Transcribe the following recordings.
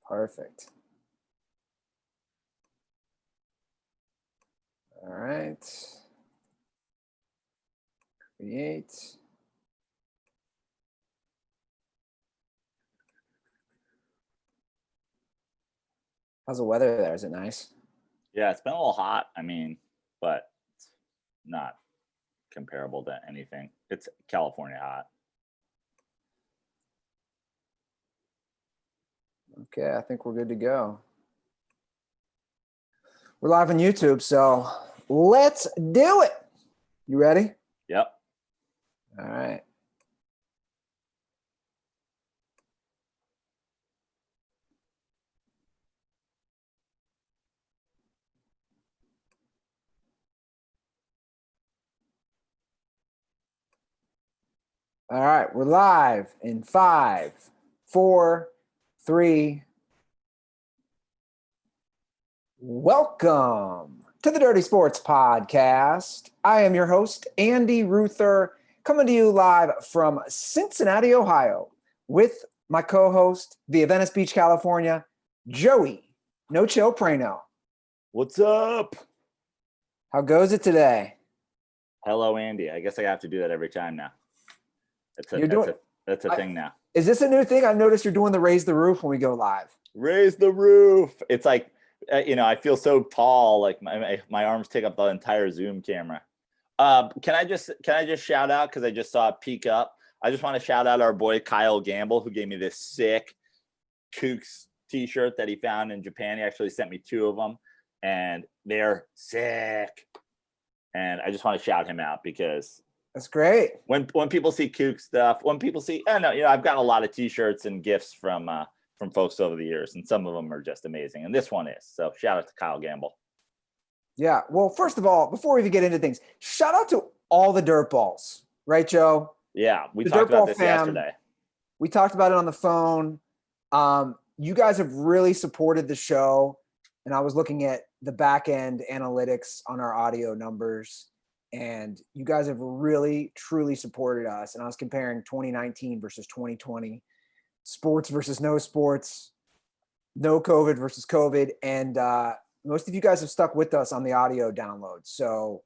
Perfect. All right. Create. How's the weather there? Is it nice? Yeah, it's been a little hot. I mean, but it's not comparable to anything. It's California hot. Okay, I think we're good to go. We're live on YouTube, so let's do it. You ready? Yep. All right. All right, we're live in 5, 4, 3. Welcome to the Dirty Sports Podcast. I am your host, Andy Ruther, coming to you live from Cincinnati, Ohio, with my co-host via Venice Beach, California, Joey No Chill Prano. What's up? How goes it today? Hello, Andy. I guess I have to do that every time now. That's a thing now. Is this a new thing? I've noticed you're doing the raise the roof when we go live. Raise the roof. It's like, I feel so tall, like my arms take up the entire Zoom camera. Can I just shout out, because I just saw it peek up. I just want to shout out our boy Kyle Gamble, who gave me this sick Kooks t-shirt that he found in Japan. He actually sent me 2 of them, and they're sick. And I just want to shout him out, because that's great. When people see Kook stuff, when people see, I've got a lot of t-shirts and gifts from folks over the years, and some of them are just amazing, and this one is. So shout out to Kyle Gamble. Yeah. Well, first of all, before we even get into things, shout out to all the dirt balls, right, Joe? Yeah, we talked about this yesterday. We talked about it on the phone. You guys have really supported the show, and I was looking at the back end analytics on our audio numbers, and you guys have really, truly supported us. And I was comparing 2019 versus 2020, sports versus no sports, no COVID versus COVID. And most of you guys have stuck with us on the audio download. So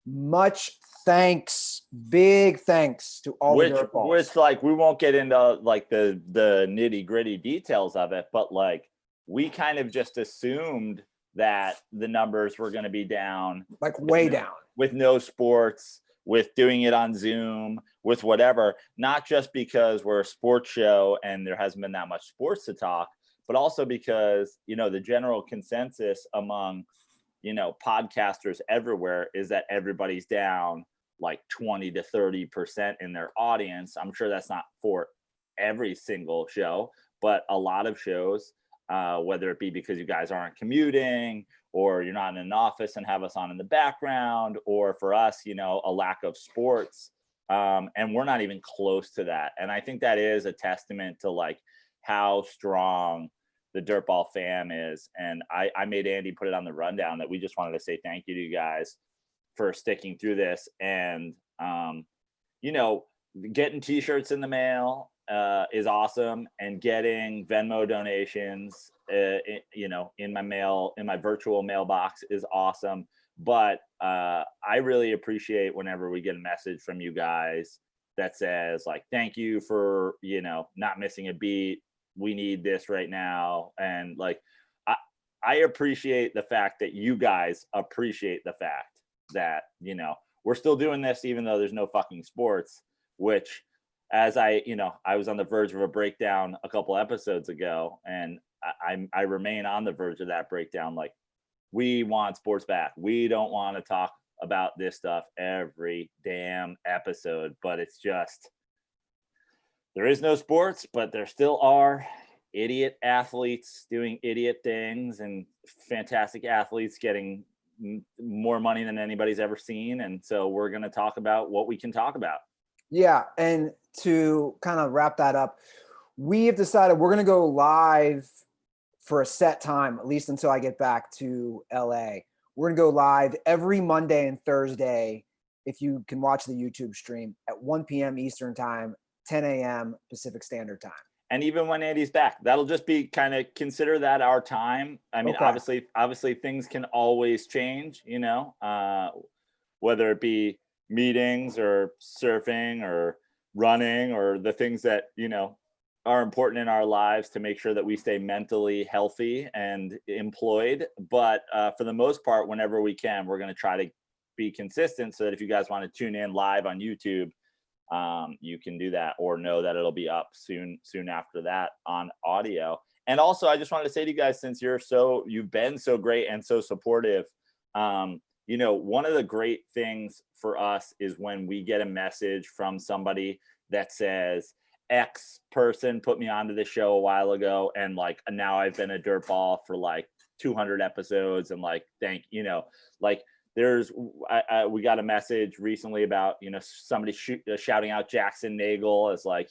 much thanks, big thanks to all the dirt balls. Which, like, we won't get into like the nitty gritty details of it, but like we kind of just assumed that the numbers were going to be down, like way down, with no sports, with doing it on Zoom, with whatever, not just because we're a sports show and there hasn't been that much sports to talk, but also because, the general consensus among, podcasters everywhere is that everybody's down like 20 to 30% in their audience. I'm sure that's not for every single show, but a lot of shows, whether it be because you guys aren't commuting, or you're not in an office and have us on in the background, or for us, a lack of sports. And we're not even close to that. And I think that is a testament to like how strong the Dirtball fam is. And I made Andy put it on the rundown that we just wanted to say thank you to you guys for sticking through this. And, getting t-shirts in the mail is awesome, and getting Venmo donations, in my virtual mailbox is awesome. But I really appreciate whenever we get a message from you guys that says like, thank you for, not missing a beat. We need this right now. And like, I appreciate the fact that you guys appreciate the fact that, we're still doing this, even though there's no fucking sports, which, as I was on the verge of a breakdown a couple episodes ago, and I remain on the verge of that breakdown. Like, we want sports back. We don't want to talk about this stuff every damn episode, but it's just, there is no sports, but there still are idiot athletes doing idiot things, and fantastic athletes getting more money than anybody's ever seen. And so we're going to talk about what we can talk about. Yeah. And to kind of wrap that up, we have decided we're going to go live for a set time, at least until I get back to LA. We're going to go live every Monday and Thursday, if you can watch the YouTube stream, at 1 p.m. Eastern time, 10 a.m. Pacific Standard Time. And even when Andy's back, that'll just be kind of consider that our time. I mean, Okay. obviously things can always change, whether it be meetings or surfing or running or the things that, are important in our lives to make sure that we stay mentally healthy and employed. But for the most part, whenever we can, we're going to try to be consistent so that if you guys want to tune in live on YouTube, you can do that, or know that it'll be up soon after that on audio. And also, I just wanted to say to you guys, since you've been so great and so supportive, one of the great things for us is when we get a message from somebody that says, X person put me onto the show a while ago, and like now I've been a dirtball for like 200 episodes, and like like we got a message recently about somebody shouting out Jackson Nagel as like,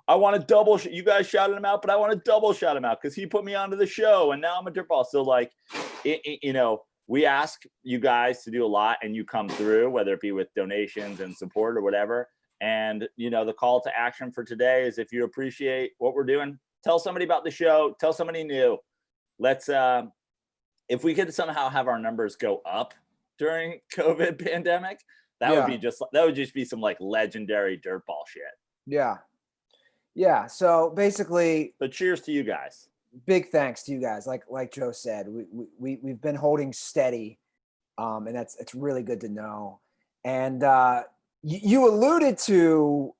I want to double you guys shouted him out, but I want to double shout him out because he put me onto the show and now I'm a dirtball. So like we ask you guys to do a lot and you come through, whether it be with donations and support or whatever. And, the call to action for today is, if you appreciate what we're doing, tell somebody about the show, tell somebody new. Let's, if we could somehow have our numbers go up during COVID pandemic, that would just be some like legendary dirtball shit. Yeah. Yeah. So basically, so cheers to you guys. Big thanks to you guys. Like Joe said, we've been holding steady. And it's really good to know. And, you alluded to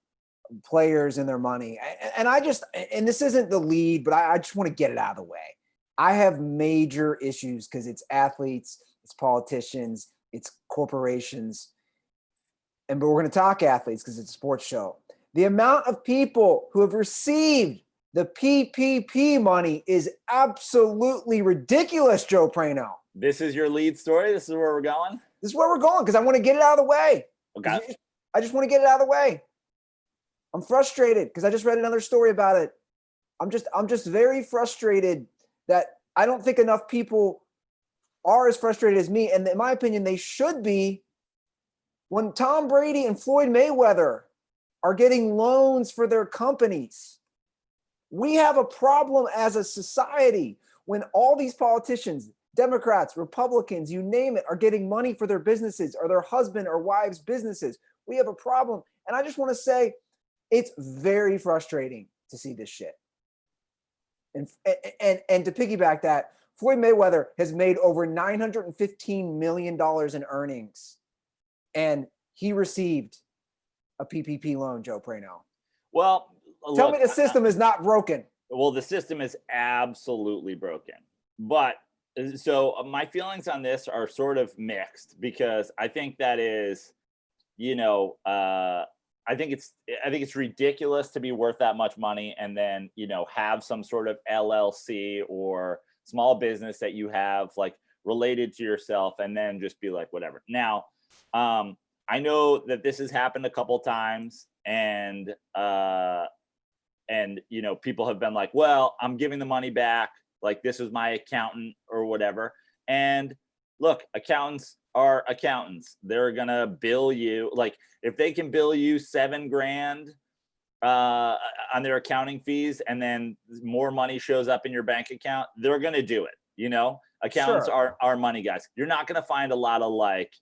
players and their money, and and this isn't the lead, but I just want to get it out of the way. I have major issues because it's athletes, it's politicians, it's corporations, but we're going to talk athletes because it's a sports show. The amount of people who have received the PPP money is absolutely ridiculous, Joe Prano. This is your lead story? This is where we're going? This is where we're going because I want to get it out of the way. Okay. I just want to get it out of the way. I'm frustrated because I just read another story about it. I'm just very frustrated that I don't think enough people are as frustrated as me. And in my opinion, they should be. When Tom Brady and Floyd Mayweather are getting loans for their companies, we have a problem as a society when all these politicians, Democrats, Republicans, you name it, are getting money for their businesses or their husband or wives' businesses. We have a problem. And I just want to say, it's very frustrating to see this shit. And to piggyback that, Floyd Mayweather has made over $915 million in earnings. And he received a PPP loan, Joe Prano. Well, tell me the system is not broken. Well, the system is absolutely broken. But so my feelings on this are sort of mixed, because I think that is, I think it's ridiculous to be worth that much money and then, have some sort of LLC or small business that you have like related to yourself and then just be like, whatever. Now, I know that this has happened a couple times, and people have been like, well, I'm giving the money back. Like, this is my accountant or whatever. And look, accountants are accountants. They're going to bill you. Like, if they can bill you $7,000 on their accounting fees, and then more money shows up in your bank account, they're going to do it. Accountants are money guys. You're not going to find a lot of like,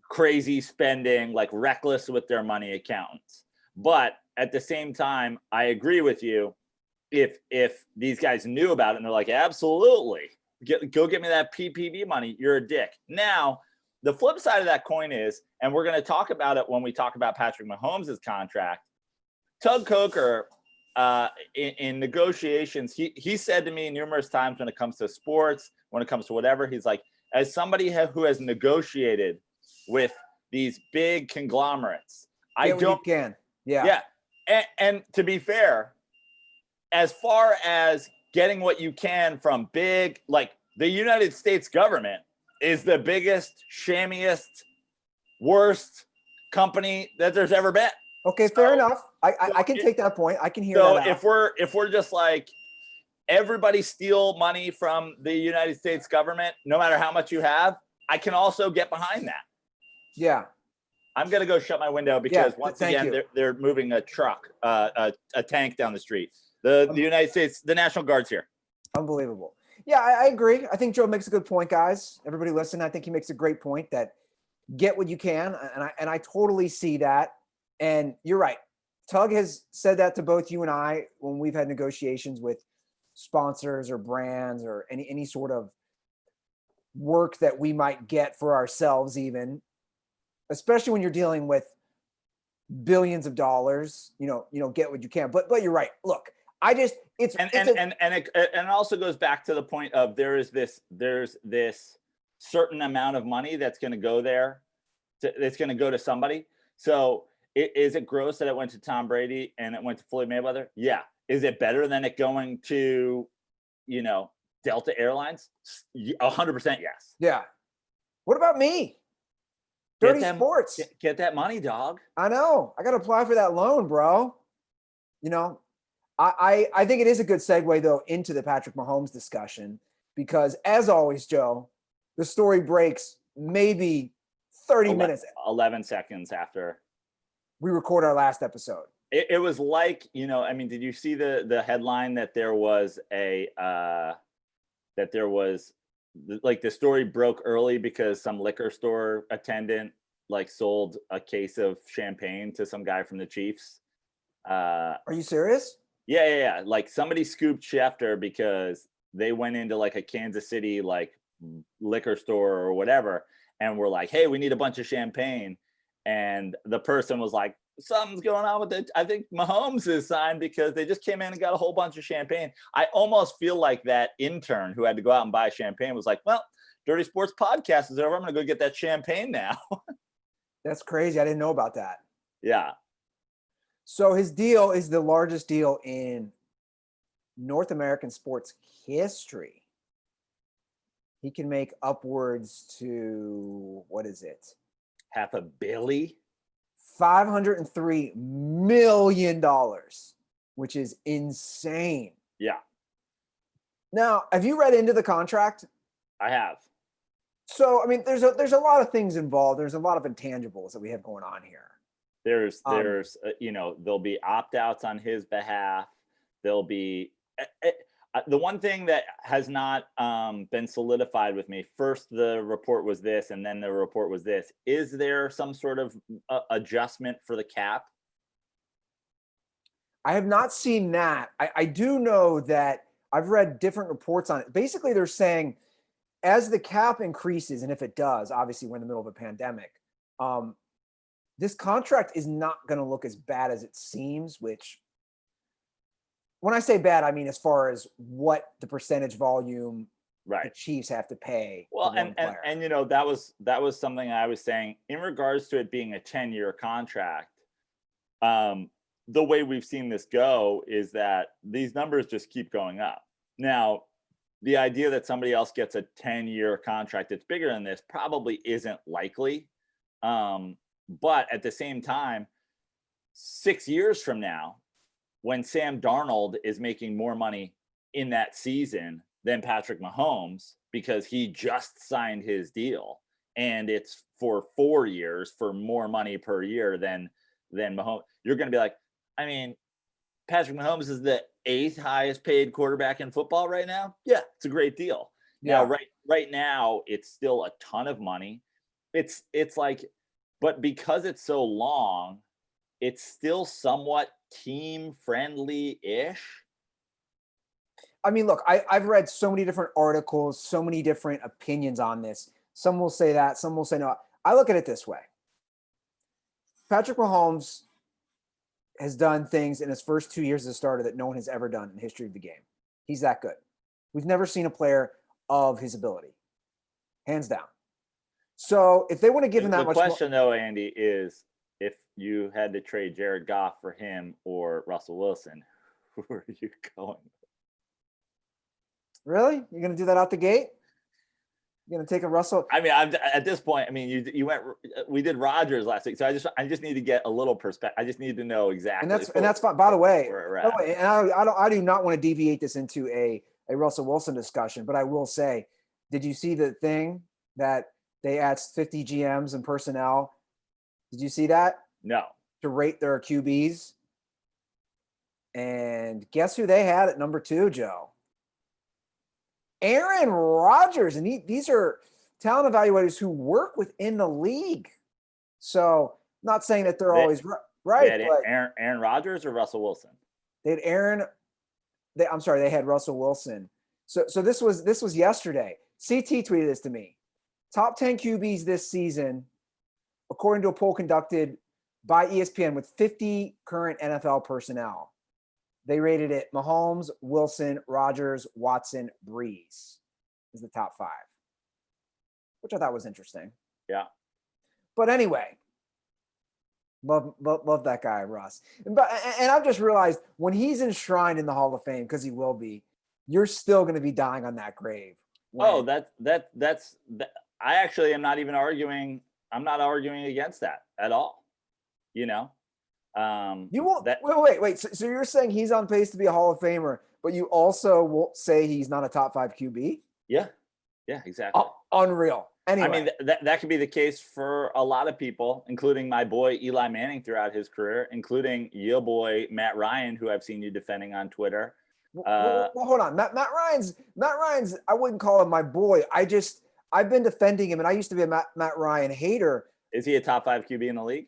crazy spending, like reckless with their money accountants. But at the same time, I agree with you. If these guys knew about it and they're like, absolutely, go get me that PPP money, you're a dick. Now, the flip side of that coin is, and we're going to talk about it when we talk about Patrick Mahomes' contract, Tug Coker, in negotiations, he said to me numerous times, when it comes to sports, when it comes to whatever, he's like, as somebody who has negotiated with these big conglomerates, Yeah. And to be fair, as far as getting what you can from big, like the United States government is the biggest, shammiest, worst company that there's ever been. Okay, fair enough. I can take that point. I can hear that. So if we're just like, everybody steal money from the United States government, no matter how much you have, I can also get behind that. Yeah. I'm gonna go shut my window because once thank again you. they're moving a truck, a tank down the street. The United States, the National Guard's here. Unbelievable. Yeah, I agree. I think Joe makes a good point, guys. Everybody listen. I think he makes a great point that get what you can, and I totally see that. And you're right. Tug has said that to both you and I when we've had negotiations with sponsors or brands or any sort of work that we might get for ourselves, even, especially when you're dealing with billions of dollars. Get what you can. But you're right. Look, it also goes back to the point of there's this certain amount of money that's going to go there, that's going to go to somebody. So is it gross that it went to Tom Brady and it went to Floyd Mayweather? Yeah. Is it better than it going to, Delta Airlines? 100% yes. Yeah. What about me? Dirty sports. Get that money, dog. I know. I got to apply for that loan, bro. I think it is a good segue, though, into the Patrick Mahomes discussion, because as always, Joe, the story breaks maybe 30 minutes. 11 seconds after we record our last episode. It was like, did you see the headline that there was the story broke early because some liquor store attendant sold a case of champagne to some guy from the Chiefs? Are you serious? Yeah. Like somebody scooped Schefter because they went into a Kansas City liquor store or whatever and were like, hey, we need a bunch of champagne. And the person was like, something's going on with it. I think Mahomes is signed because they just came in and got a whole bunch of champagne. I almost feel like that intern who had to go out and buy champagne was like, well, Dirty Sports Podcast is over. I'm going to go get that champagne now. That's crazy. I didn't know about that. Yeah. So his deal is the largest deal in North American sports history. He can make upwards to, what is it? $500 million? $503 million, which is insane. Yeah. Now, have you read into the contract? I have. So, there's a lot of things involved. There's a lot of intangibles that we have going on here. There's there'll be opt-outs on his behalf. There'll be the one thing that has not been solidified with me. First, the report was this, and then the report was this. Is there some sort of adjustment for the cap? I have not seen that. I do know that I've read different reports on it. Basically, they're saying as the cap increases, and if it does, obviously we're in the middle of a pandemic, this contract is not going to look as bad as it seems, which when I say bad, I mean as far as what the percentage volume the Chiefs have to pay. Well, and that was something I was saying in regards to it being a 10-year contract. The way we've seen this go is that these numbers just keep going up. Now, the idea that somebody else gets a 10-year contract that's bigger than this probably isn't likely. But at the same time, 6 years from now, when Sam Darnold is making more money in that season than Patrick Mahomes because he just signed his deal and it's for 4 years for more money per year than Mahomes, you're going to be like, Patrick Mahomes is the 8th highest paid quarterback in football right now. Yeah, it's a great deal. Yeah. Now, right now, it's still a ton of money. It's but because it's so long, it's still somewhat team friendly-ish. Look, I've read so many different articles, so many different opinions on this. Some will say that, some will say no. I look at it this way. Patrick Mahomes has done things in his first 2 years as a starter that no one has ever done in the history of the game. He's that good. We've never seen a player of his ability, hands down. So if they want to give him that much more. The question, though, Andy, is if you had to trade Jared Goff for him or Russell Wilson, who are you going with? Really? You're going to do that out the gate? You're going to take a Russell? I'm at this point. You went. We did Rodgers last week, so I just need to get a little perspective. I just need to know exactly. And that's fine. By the way, and I do not want to deviate this into a Russell Wilson discussion, but I will say, did you see the thing that they asked 50 GMs and personnel? Did you see that? No. To rate their QBs. And guess who they had at number 2, Joe? Aaron Rodgers. And these are talent evaluators who work within the league. So not saying that they're always right. They had but Aaron Rodgers or Russell Wilson? They had they had Russell Wilson. So this was yesterday. CT tweeted this to me. Top 10 QBs this season, according to a poll conducted by ESPN with 50 current NFL personnel. They rated it Mahomes, Wilson, Rodgers, Watson, Breeze is the top 5, which I thought was interesting. Yeah. But anyway, love that guy, Russ. And I've just realized when he's enshrined in the Hall of Fame, because he will be, you're still going to be dying on that grave. That's I actually am not even arguing. I'm not arguing against that at all. You know, you won't. Wait. So you're saying he's on pace to be a Hall of Famer, but you also won't say he's not a top 5 QB? Yeah, exactly. Unreal. Anyway, I mean, that could be the case for a lot of people, including my boy Eli Manning throughout his career, including your boy Matt Ryan, who I've seen you defending on Twitter. Well, hold on. Matt Ryan's. I wouldn't call him my boy. I've been defending him, and I used to be a Matt Ryan hater. Is he a top 5 QB in the league?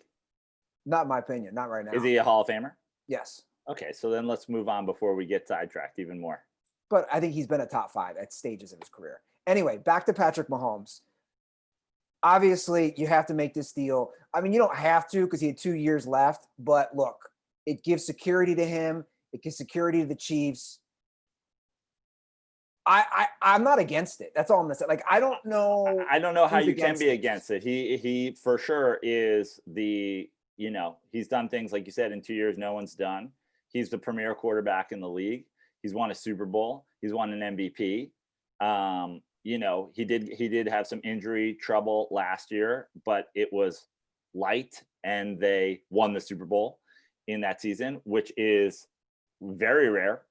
Not in my opinion. Not right now. Is he a Hall of Famer? Yes. Okay, so then let's move on before we get sidetracked even more. But I think he's been a top 5 at stages of his career. Anyway, back to Patrick Mahomes. Obviously, you have to make this deal. I mean, you don't have to because he had 2 years left. But look, it gives security to him. It gives security to the Chiefs. I'm not against it. That's all I'm gonna say. Like, I don't know how you can be against it. He for sure is the, he's done things like you said in 2 years no one's done. He's the premier quarterback in the league. He's won a Super Bowl. He's won an MVP. He did have some injury trouble last year, but it was light, and they won the Super Bowl in that season, which is very rare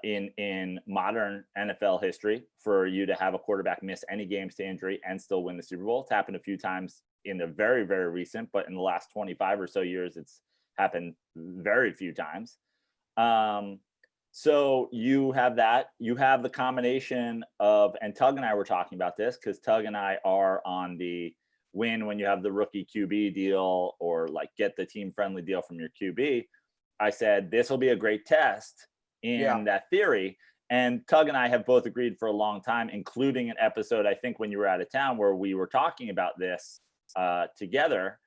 in modern NFL history for you to have a quarterback miss any games to injury and still win the Super Bowl. It's happened a few times in the very, very recent, but in the last 25 or so years, it's happened very few times. So you have that. You have the combination of, and Tug and I were talking about this because Tug and I are on the win when you have the rookie QB deal or like get the team friendly deal from your QB. I said, this will be a great test in that theory. And Tug and I have both agreed for a long time, including an episode, I think when you were out of town, where we were talking about this together.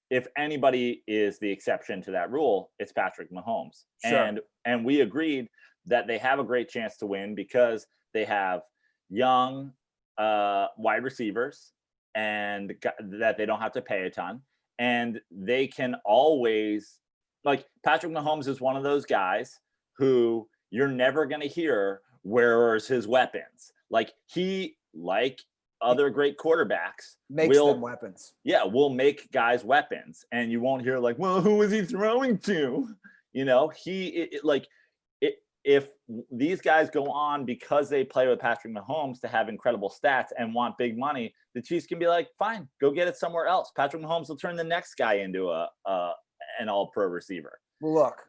If anybody is the exception to that rule, it's Patrick Mahomes. Sure. And we agreed that they have a great chance to win because they have young wide receivers and that they don't have to pay a ton. And they can always, like, Patrick Mahomes is one of those guys who you're never going to hear where's his weapons. Like, he, like other great quarterbacks, makes them weapons. Yeah, will make guys weapons, and you won't hear like, well, who is he throwing to? If these guys go on because they play with Patrick Mahomes to have incredible stats and want big money, the Chiefs can be like, fine, go get it somewhere else. Patrick Mahomes will turn the next guy into an all-pro receiver. Well, look,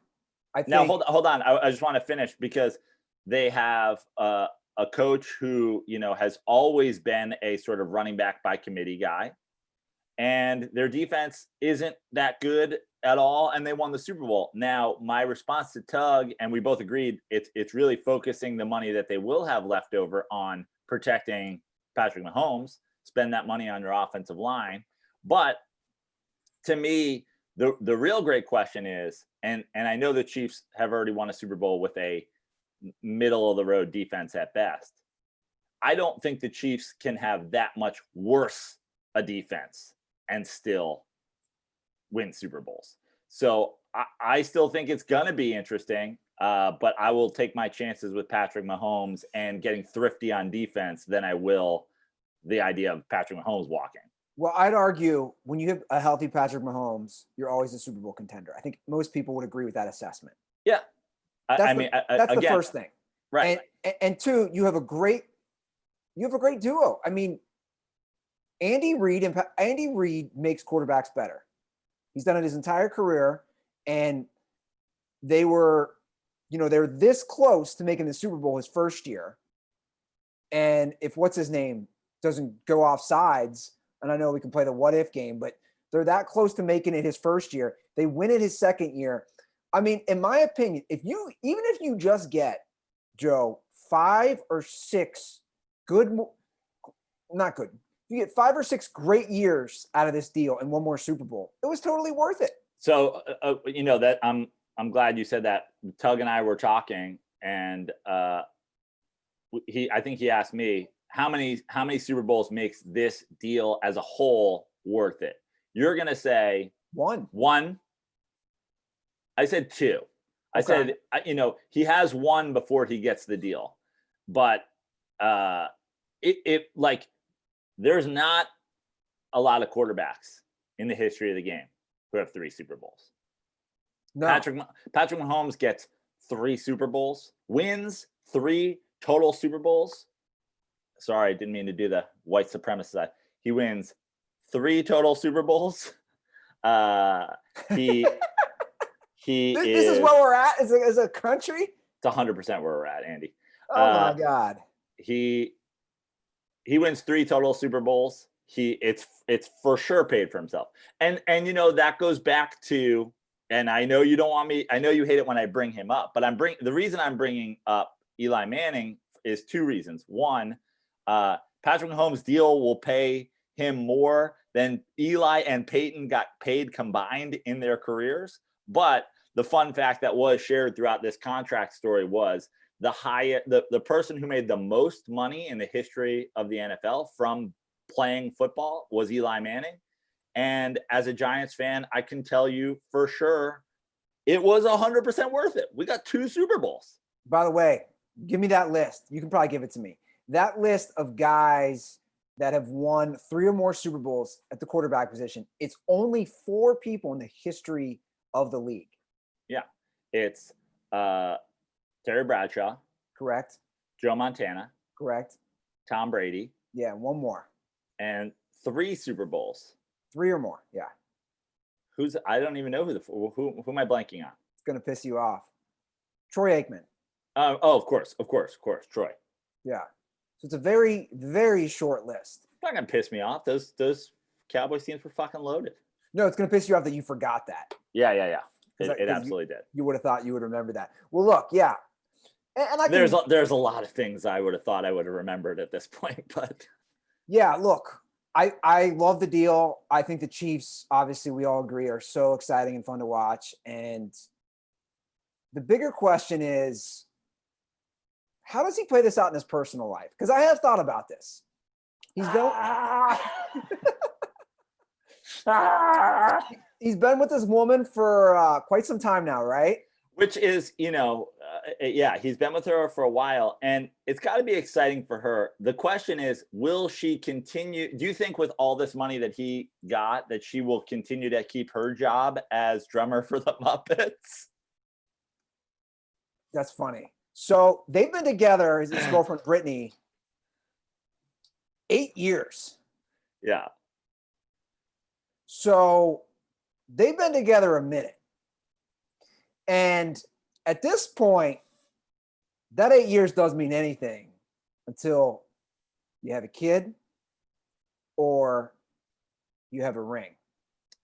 I think... Now hold on. I just want to finish because they have a coach who, has always been a sort of running back by committee guy, and their defense isn't that good at all, and they won the Super Bowl. Now, my response to Tug, and we both agreed, it's really focusing the money that they will have left over on protecting Patrick Mahomes. Spend that money on your offensive line. But to me, the real great question is, and I know the Chiefs have already won a Super Bowl with a middle of the road defense at best. I don't think the Chiefs can have that much worse a defense and still win Super Bowls. So I still think it's going to be interesting, but I will take my chances with Patrick Mahomes and getting thrifty on defense than I will the idea of Patrick Mahomes walking. Well, I'd argue when you have a healthy Patrick Mahomes, you're always a Super Bowl contender. I think most people would agree with that assessment. Yeah. That's again, the first thing. Right. And two, you have a great duo. I mean, Andy Reid makes quarterbacks better. He's done it his entire career, and they were this close to making the Super Bowl his first year. And if what's his name doesn't go off sides, and I know we can play the what if game, but they're that close to making it his first year. They win it his second year. I mean, in my opinion, even if you just get, Joe, 5 or 6 not good. You get 5 or 6 great years out of this deal and one more Super Bowl. It was totally worth it. So that I'm glad you said that. Tug and I were talking, and I think he asked me how many Super Bowls makes this deal as a whole worth it. You're gonna say one. I said 2. I said he has 1 before he gets the deal, but there's not a lot of quarterbacks in the history of the game who have 3 Super Bowls. No. Patrick Mahomes gets 3 Super Bowls, wins 3 total Super Bowls. Sorry, I didn't mean to do the white supremacist side. He wins 3 total Super Bowls. This is where we're at as a country. It's 100% where we're at, Andy. Oh my God. He wins 3 total Super Bowls. It's for sure paid for himself. And that goes back to, and I know you don't want me, I know you hate it when I bring him up, but the reason I'm bringing up Eli Manning is 2 reasons. One, Patrick Mahomes' deal will pay him more than Eli and Peyton got paid combined in their careers. But the fun fact that was shared throughout this contract story was the person who made the most money in the history of the NFL from playing football was Eli Manning. And as a Giants fan, I can tell you for sure it was 100% worth it. We got 2 Super Bowls. By the way, give me that list. You can probably give it to me. That list of guys that have won 3 or more Super Bowls at the quarterback position, it's only 4 people in the history of the league. Yeah. It's Terry Bradshaw. Correct. Joe Montana. Correct. Tom Brady. Yeah, 1 more. And 3 Super Bowls. 3 or more, yeah. I don't even know who am I blanking on? It's going to piss you off. Troy Aikman. Of course, Troy. Yeah. So it's a very, very short list. It's not going to piss me off. Those Cowboys teams were fucking loaded. No, it's going to piss you off that you forgot that. Yeah. It absolutely did. You would have thought you would remember that. Well, look, yeah. And there's a lot of things I would have thought I would have remembered at this point, but yeah, look, I love the deal. I think the Chiefs, obviously, we all agree, are so exciting and fun to watch. And the bigger question is, how does he play this out in his personal life? Because I have thought about this. He's been with this woman for quite some time now, right? Which is, he's been with her for a while, and it's got to be exciting for her. The question is, will she continue? Do you think with all this money that he got, that she will continue to keep her job as drummer for the Muppets? That's funny. So they've been together, his girlfriend Brittany, 8 years. Yeah. So they've been together a minute. And at this point, that 8 years doesn't mean anything until you have a kid or you have a ring.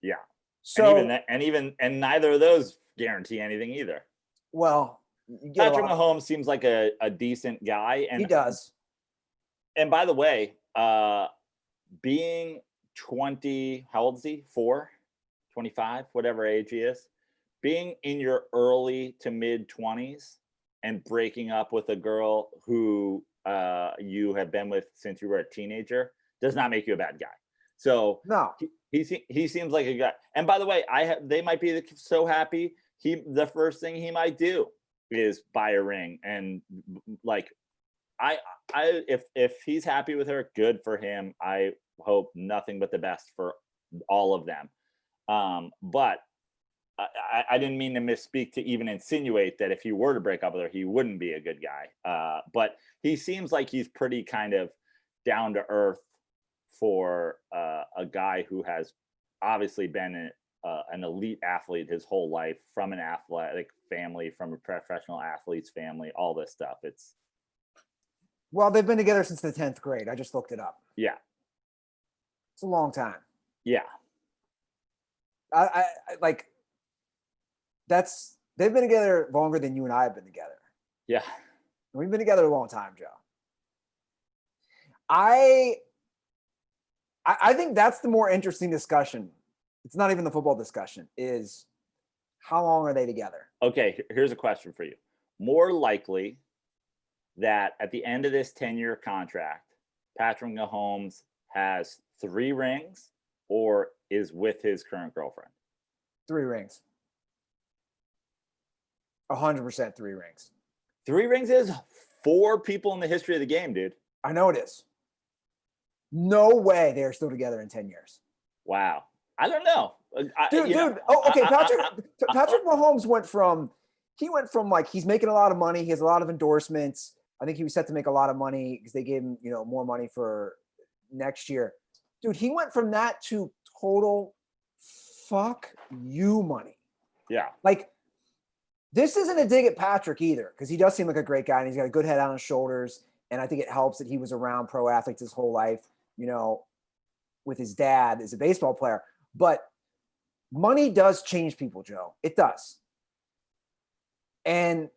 Yeah. So and neither of those guarantee anything either. Well, Patrick Mahomes seems like a decent guy, and he does. And by the way, being 20, how old is he? 25, whatever age he is, being in your early to mid 20s and breaking up with a girl who you have been with since you were a teenager does not make you a bad guy. So no, he seems like a guy. And by the way, they might be so happy. The first thing he might do is buy a ring. And like, if he's happy with her, good for him. I hope nothing but the best for all of them. But I didn't mean to misspeak to even insinuate that if he were to break up with her, he wouldn't be a good guy. But he seems like he's pretty kind of down to earth, for a guy who has obviously been an elite athlete his whole life, from an athletic family, from a professional athlete's family, all this stuff. Well, they've been together since the 10th grade. I just looked it up. Yeah. It's a long time. Yeah. I like they've been together longer than you and I have been together. Yeah. We've been together a long time, Joe. I think that's the more interesting discussion. It's not even the football discussion, is how long are they together? Okay, here's a question for you. More likely that at the end of this 10-year contract, Patrick Mahomes has 3 rings or is with his current girlfriend? 3 rings. 100% 3 rings. 3 rings is 4 people in the history of the game, dude. I know it is. No way they're still together in 10 years. Wow. I don't know. Dude. Oh, okay. Patrick Mahomes went from like, he's making a lot of money. He has a lot of endorsements. I think he was set to make a lot of money because they gave him, more money for next year. Dude, he went from that to total fuck you money. Yeah. Like, this isn't a dig at Patrick either, because he does seem like a great guy and he's got a good head on his shoulders. And I think it helps that he was around pro athletes his whole life, with his dad as a baseball player. But money does change people, Joe. It does. And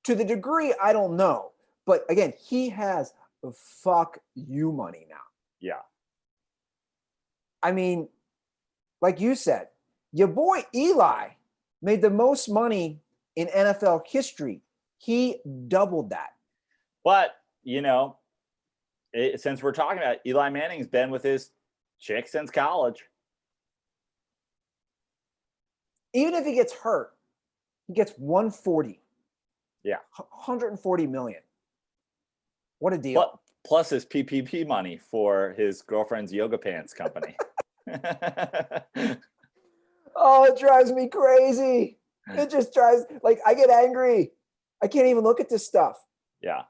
to the degree, I don't know. But again, he has the fuck you money now. Yeah. I mean, like you said, your boy Eli made the most money in NFL history. He doubled that. But, since we're talking about it, Eli Manning's been with his chick since college. Even if he gets hurt, he gets 140. Yeah. 140 million. What a deal. Plus his PPP money for his girlfriend's yoga pants company. Oh, it drives me crazy. It just drives, I get angry. I can't even look at this stuff. Yeah.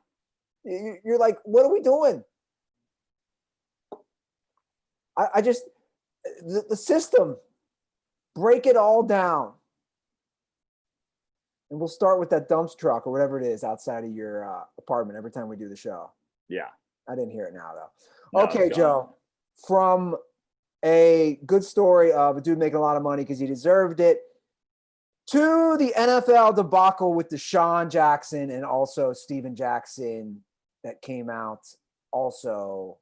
You're like, what are we doing? I just, the system, break it all down. And we'll start with that dump truck or whatever it is outside of your apartment every time we do the show. Yeah. I didn't hear it now, though. No, okay, Joe. From a good story of a dude making a lot of money because he deserved it, to the NFL debacle with DeSean Jackson and also Steven Jackson that came out also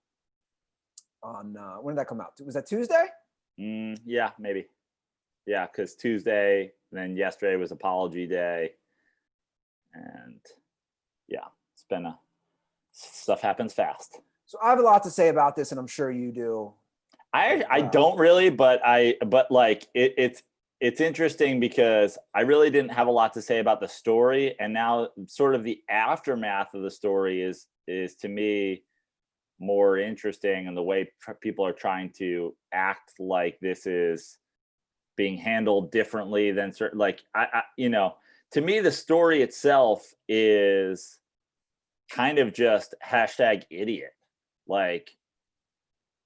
on when did that come out? Was that Tuesday? Yeah, maybe. Yeah, because Tuesday, then yesterday was apology day. And yeah, it's been stuff happens fast. So I have a lot to say about this, and I'm sure you do. I don't really, but it's interesting because I really didn't have a lot to say about the story, and now sort of the aftermath of the story is to me more interesting, and the way people are trying to act like this is being handled differently than certain, to me the story itself is kind of just #idiot. Like,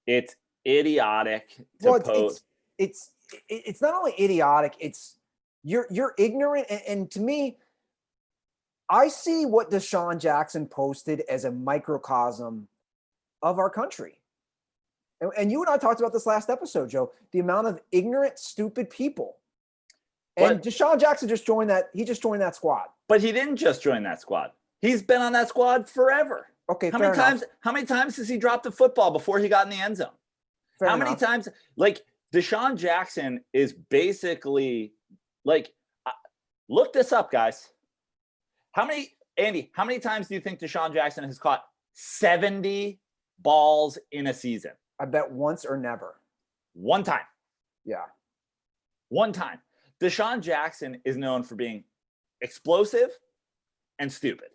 it's idiotic to post. It's not only idiotic, it's you're ignorant. And to me, I see what DeSean Jackson posted as a microcosm of our country. And you and I talked about this last episode, Joe, the amount of ignorant, stupid people. And DeSean Jackson just joined that. He just joined that squad. But he didn't just join that squad. He's been on that squad forever. Okay, How many times has he dropped the football before he got in the end zone? How many times? Like, DeSean Jackson is basically look this up, guys. Andy, how many times do you think DeSean Jackson has caught 70 balls in a season? I bet once or never. One time. Yeah. One time. DeSean Jackson is known for being explosive and stupid.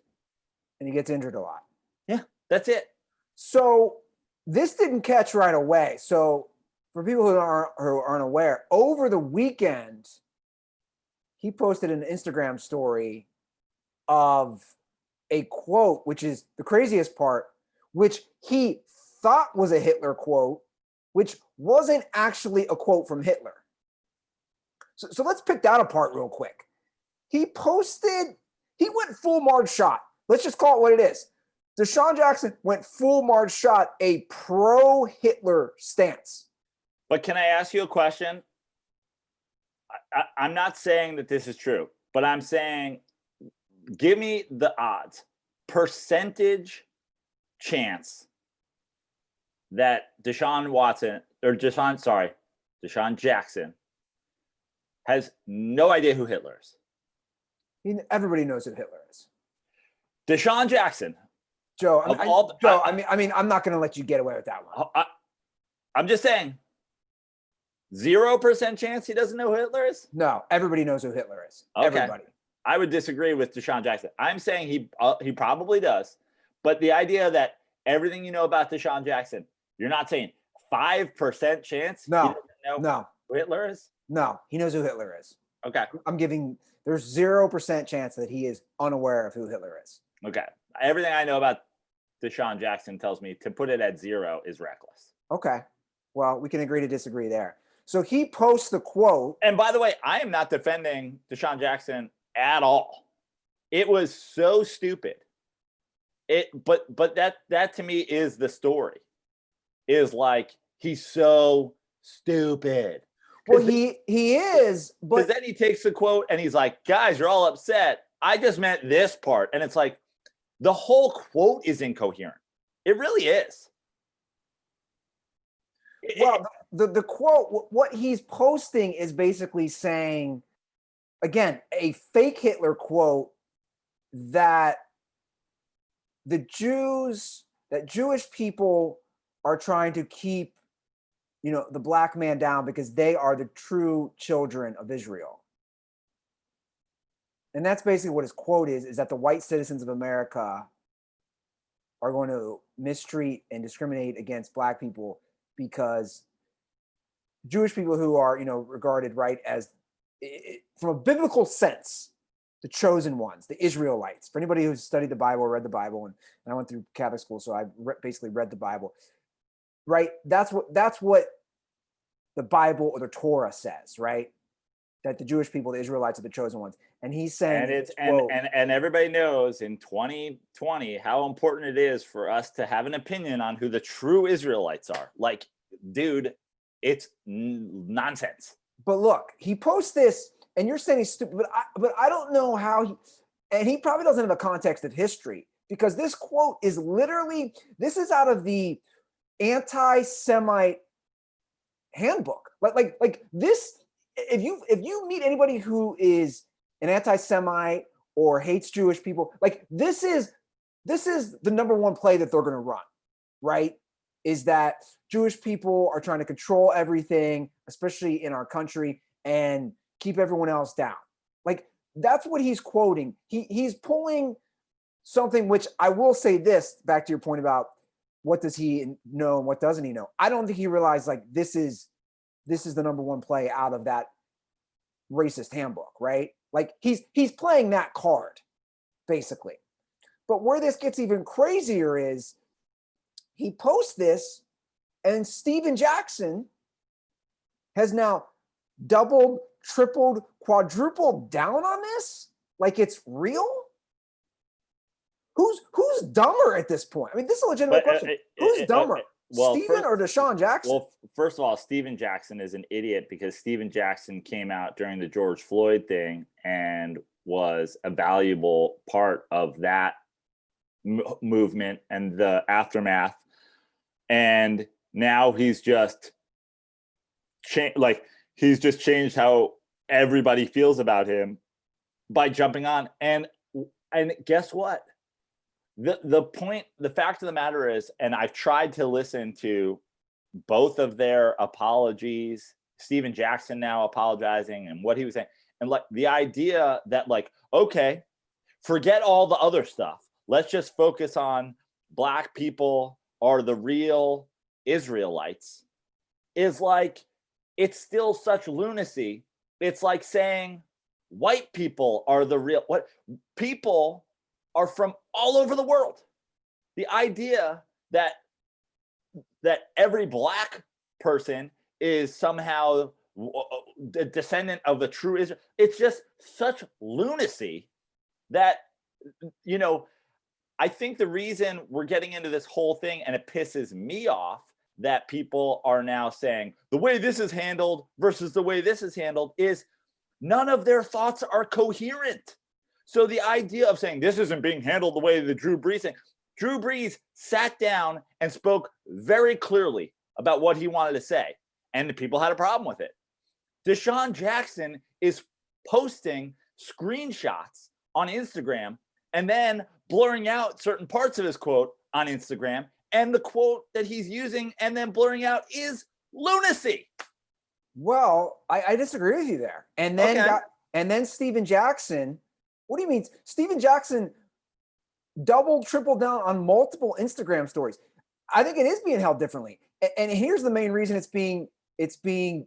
And he gets injured a lot. Yeah, that's it. So this didn't catch right away. So for people who aren't aware, over the weekend, he posted an Instagram story of a quote, which is the craziest part, which he thought was a Hitler quote, which wasn't actually a quote from Hitler. So let's pick that apart real quick. He went full Marge shot. Let's just call it what it is. DeSean Jackson went full Marge shot, a pro-Hitler stance. But can I ask you a question? I'm not saying that this is true, but I'm saying give me the odds, percentage chance that DeSean Jackson has no idea who Hitler is. Everybody knows who Hitler is. DeSean Jackson. Joe, I'm not going to let you get away with that one. I'm just saying, 0% chance he doesn't know who Hitler is? No, everybody knows who Hitler is. Okay. Everybody. I would disagree with DeSean Jackson. I'm saying he probably does. But the idea that everything you know about DeSean Jackson, you're not saying 5% chance he doesn't know who Hitler is? No, he knows who Hitler is. Okay. There's 0% chance that he is unaware of who Hitler is. Okay. Everything I know about DeSean Jackson tells me to put it at 0 is reckless. Okay. Well, we can agree to disagree there. So he posts the quote. And by the way, I am not defending DeSean Jackson at all. It was so stupid. But that to me is the story. Is like he's so stupid. Well, he is, but then he takes the quote and he's like, "Guys, you're all upset. I just meant this part." And it's like the whole quote is incoherent. It really is. Well, the quote, what he's posting is basically saying, again, a fake Hitler quote that Jewish people are trying to keep, the black man down because they are the true children of Israel. And that's basically what his quote is that the white citizens of America are going to mistreat and discriminate against black people because Jewish people who are, regarded right as, from a biblical sense, the chosen ones, the Israelites. For anybody who's studied the Bible or read the Bible, and I went through Catholic school, so I basically read the Bible. Right? That's what the Bible or the Torah says, right? That the Jewish people, the Israelites, are the chosen ones. And he's saying, and everybody knows in 2020 how important it is for us to have an opinion on who the true Israelites are. Like, dude, it's nonsense. But look, he posts this, and you're saying he's stupid. But I don't know how and he probably doesn't have a context of history, because this quote is literally, this is out of the anti-Semite handbook. Like this. If you meet anybody who is an anti-Semite or hates Jewish people, like this is the number one play that they're going to run, right? Is that Jewish people are trying to control everything, especially in our country, and keep everyone else down. Like that's what he's quoting. He's pulling something, which I will say this, back to your point about what does he know and what doesn't he know? I don't think he realized like this is the number one play out of that racist handbook, right? Like he's playing that card, basically. But where this gets even crazier is he posts this, and DeSean Jackson has now doubled, tripled, quadrupled down on this. Like it's real. Who's dumber at this point? I mean, this is a legitimate question. Who's dumber? Steven or DeSean Jackson? Well, first of all, DeSean Jackson is an idiot because DeSean Jackson came out during the George Floyd thing and was a valuable part of that movement and the aftermath. And now he's just changed how everybody feels about him by jumping on. And guess what? The fact of the matter is, and I've tried to listen to both of their apologies, DeSean Jackson now apologizing and what he was saying. And like the idea that like, okay, forget all the other stuff. Let's just focus on black people are the real Israelites is like, it's still such lunacy. It's like saying white people are the real, what people are from all over the world. The idea that that every black person is somehow the descendant of the true Israel. It's just such lunacy that, I think the reason we're getting into this whole thing, and it pisses me off that people are now saying the way this is handled versus the way this is handled, is none of their thoughts are coherent. So the idea of saying this isn't being handled the way the Drew Brees thing, Drew Brees sat down and spoke very clearly about what he wanted to say, and the people had a problem with it. DeSean Jackson is posting screenshots on Instagram and then blurring out certain parts of his quote on Instagram, and the quote that he's using and then blurring out is lunacy. Well, I disagree with you there. And then Steven Jackson. What do you mean? Steven Jackson doubled, tripled down on multiple Instagram stories. I think it is being held differently. And here's the main reason it's being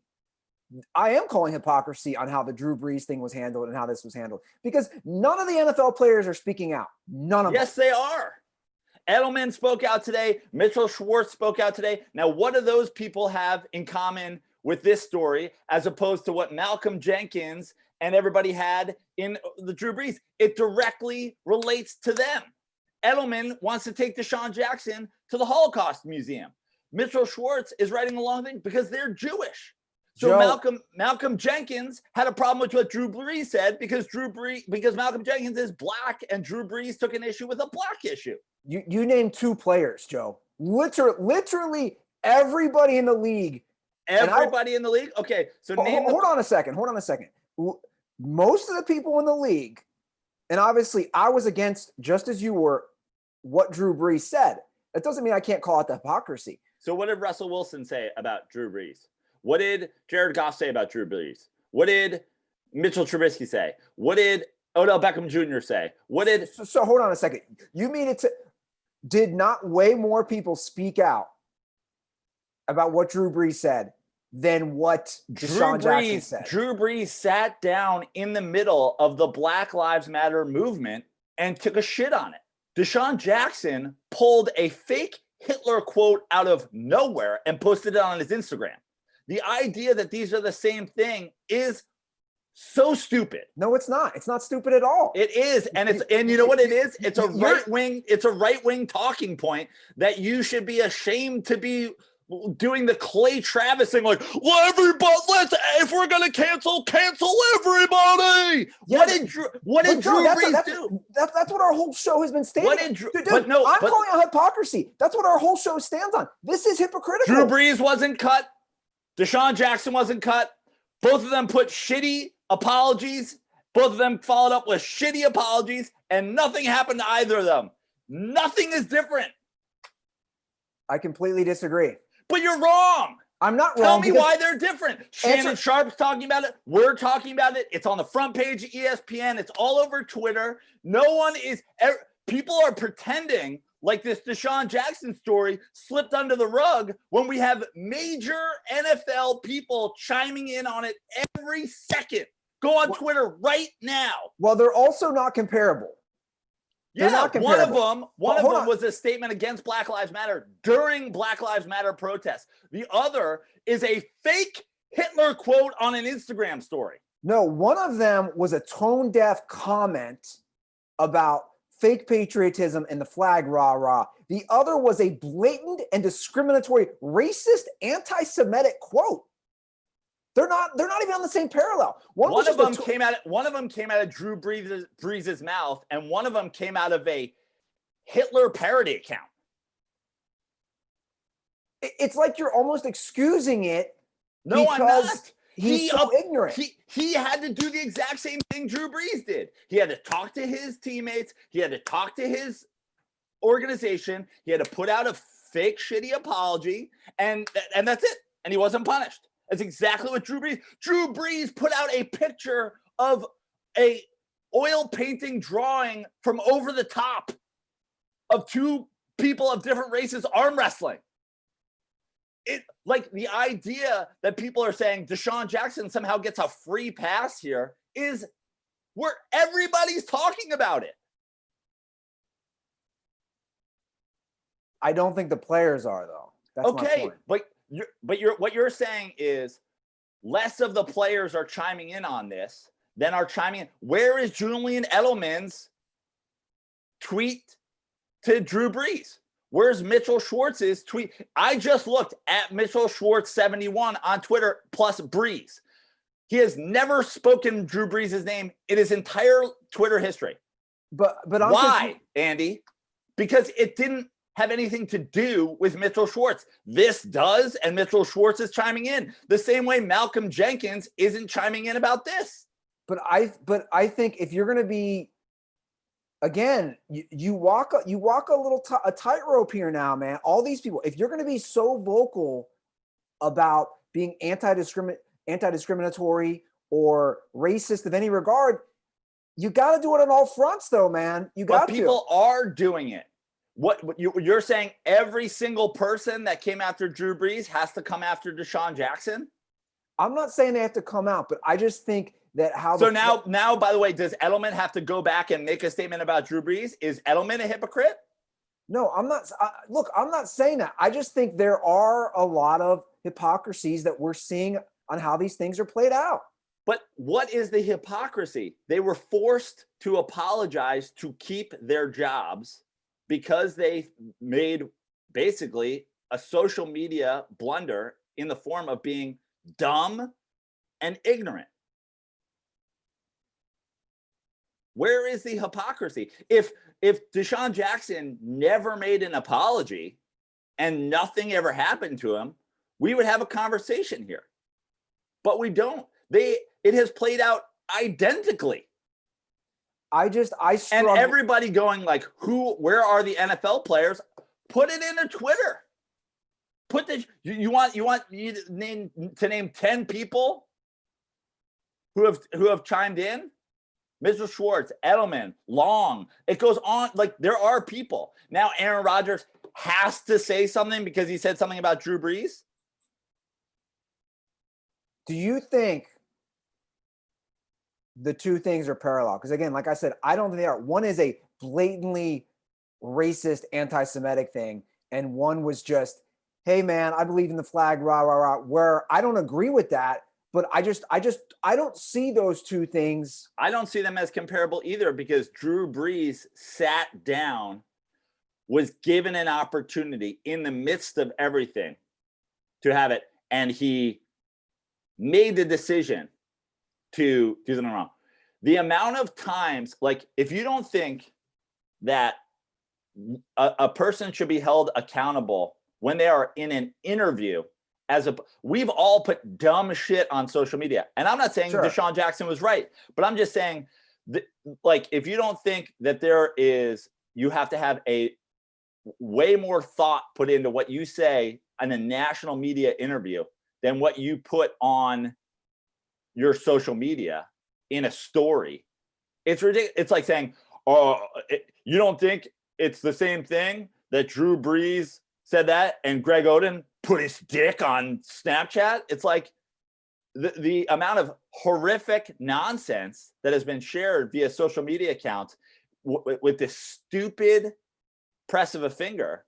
I am calling hypocrisy on how the Drew Brees thing was handled and how this was handled, because none of the NFL players are speaking out. None of them. Yes, they are. Edelman spoke out today. Mitchell Schwartz spoke out today. Now, what do those people have in common with this story as opposed to what Malcolm Jenkins and everybody had in the Drew Brees? It directly relates to them. Edelman wants to take DeSean Jackson to the Holocaust Museum. Mitchell Schwartz is writing a long thing because they're Jewish. So Joe, Malcolm Jenkins had a problem with what Drew Brees said because Malcolm Jenkins is black and Drew Brees took an issue with a black issue. You named two players, Joe. Literally everybody in the league. Everybody in the league? Okay, so hold on a second. Most of the people in the league, and obviously I was against, just as you were, what Drew Brees said. That doesn't mean I can't call it the hypocrisy. So what did Russell Wilson say about Drew Brees? What did Jared Goff say about Drew Brees? What did Mitchell Trubisky say? What did Odell Beckham Jr. say? What did... So hold on a second. You mean did not way more people speak out about what Drew Brees said than what DeSean Jackson said? Drew Brees sat down in the middle of the Black Lives Matter movement and took a shit on it. DeSean Jackson pulled a fake Hitler quote out of nowhere and posted it on his Instagram. The idea that these are the same thing is so stupid. No, it's not. It's not stupid at all. It is. And you know what it is? It's a right-wing talking point that you should be ashamed to be doing the Clay Travis thing, like, well, everybody, if we're gonna cancel everybody. Yeah, what did Drew Brees do? That's what our whole show has been standing. I'm calling out hypocrisy. That's what our whole show stands on. This is hypocritical. Drew Brees wasn't cut. DeSean Jackson wasn't cut. Both of them put shitty apologies. Both of them followed up with shitty apologies, and nothing happened to either of them. Nothing is different. I completely disagree. But you're wrong. I'm not Tell wrong. Tell me why they're different. Shannon Sharp's talking about it. We're talking about it. It's on the front page of ESPN. It's all over Twitter. People are pretending like this DeSean Jackson story slipped under the rug when we have major NFL people chiming in on it every second. Go on Twitter right now. Well, they're also not comparable. Yeah, one of them was a statement against Black Lives Matter during Black Lives Matter protests. The other is a fake Hitler quote on an Instagram story. No, one of them was a tone-deaf comment about fake patriotism and the flag rah-rah. The other was a blatant and discriminatory, racist, anti-Semitic quote. They're not even on the same parallel. One of them came out of Drew Brees' mouth, and one of them came out of a Hitler parody account. It's like you're almost excusing it. No, I'm not. He's so ignorant. He had to do the exact same thing Drew Brees did. He had to talk to his teammates. He had to talk to his organization. He had to put out a fake shitty apology, and that's it. And he wasn't punished. That's exactly what Drew Brees put out a picture of a oil painting drawing from over the top of two people of different races arm wrestling. It, like, the idea that people are saying DeSean Jackson somehow gets a free pass here is where everybody's talking about it. I don't think the players are, though. That's my Okay, point. but what you're saying is less of the players are chiming in on this than are chiming in. Where is Julian Edelman's tweet to Drew Brees? Where's Mitchell Schwartz's tweet? I just looked at Mitchell Schwartz 71 on Twitter plus Brees. He has never spoken Drew Brees' name in his entire Twitter history. But why, Andy? Because it didn't have anything to do with Mitchell Schwartz. This does, and Mitchell Schwartz is chiming in the same way Malcolm Jenkins isn't chiming in about this. But I think if you're going to be, again, you walk a little a tightrope here now, man. All these people, if you're going to be so vocal about being anti-discriminatory or racist of any regard, you got to do it on all fronts, though, man. But people are doing it. What you're saying? Every single person that came after Drew Brees has to come after DeSean Jackson? I'm not saying they have to come out, but I just think that how. So now, by the way, does Edelman have to go back and make a statement about Drew Brees? Is Edelman a hypocrite? No, I'm not. Look, I'm not saying that. I just think there are a lot of hypocrisies that we're seeing on how these things are played out. But what is the hypocrisy? They were forced to apologize to keep their jobs because they made basically a social media blunder in the form of being dumb and ignorant. Where is the hypocrisy? If DeSean Jackson never made an apology and nothing ever happened to him, we would have a conversation here. But we don't. It has played out identically. I struggle. And everybody going like, where are the NFL players? Put it into Twitter. You want to name 10 people who have chimed in? Mitchell Schwartz, Edelman, Long. It goes on. Like, there are people. Now Aaron Rodgers has to say something because he said something about Drew Brees. Do you think the two things are parallel? Because again, like I said, I don't think they are. One is a blatantly racist, anti-Semitic thing, and one was just, hey man, I believe in the flag, rah rah rah. Where I don't agree with that, but I don't see those two things. I don't see them as comparable either, because Drew Brees sat down, was given an opportunity in the midst of everything to have it, and he made the decision to do something wrong. The amount of times, like, if you don't think that a person should be held accountable when they are in an interview, we've all put dumb shit on social media. And I'm not saying Sure. DeSean Jackson was right, but I'm just saying that, like, if you don't think that you have to have a way more thought put into what you say in a national media interview than what you put on your social media in a story. It's ridiculous. It's like saying, you don't think it's the same thing that Drew Brees said that and Greg Oden put his dick on Snapchat? It's like the amount of horrific nonsense that has been shared via social media accounts with this stupid press of a finger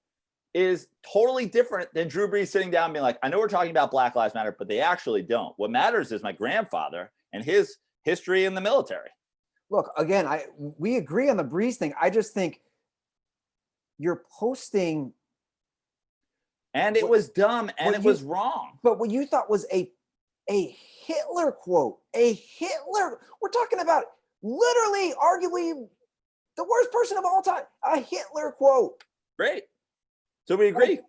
is totally different than Drew Brees sitting down and being like, I know we're talking about Black Lives Matter, but they actually don't. What matters is my grandfather and his history in the military. Look, again, we agree on the Brees thing. I just think you're posting. And it was dumb and it was wrong. But what you thought was a Hitler quote, we're talking about literally arguably the worst person of all time, a Hitler quote. Great. So we agree.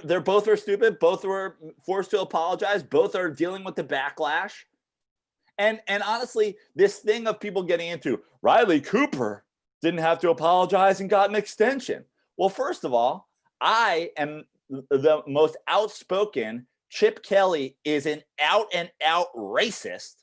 They're both are stupid. Both were forced to apologize. Both are dealing with the backlash. And honestly, this thing of people getting into Riley Cooper didn't have to apologize and got an extension. Well, first of all, I am the most outspoken. Chip Kelly is an out and out racist.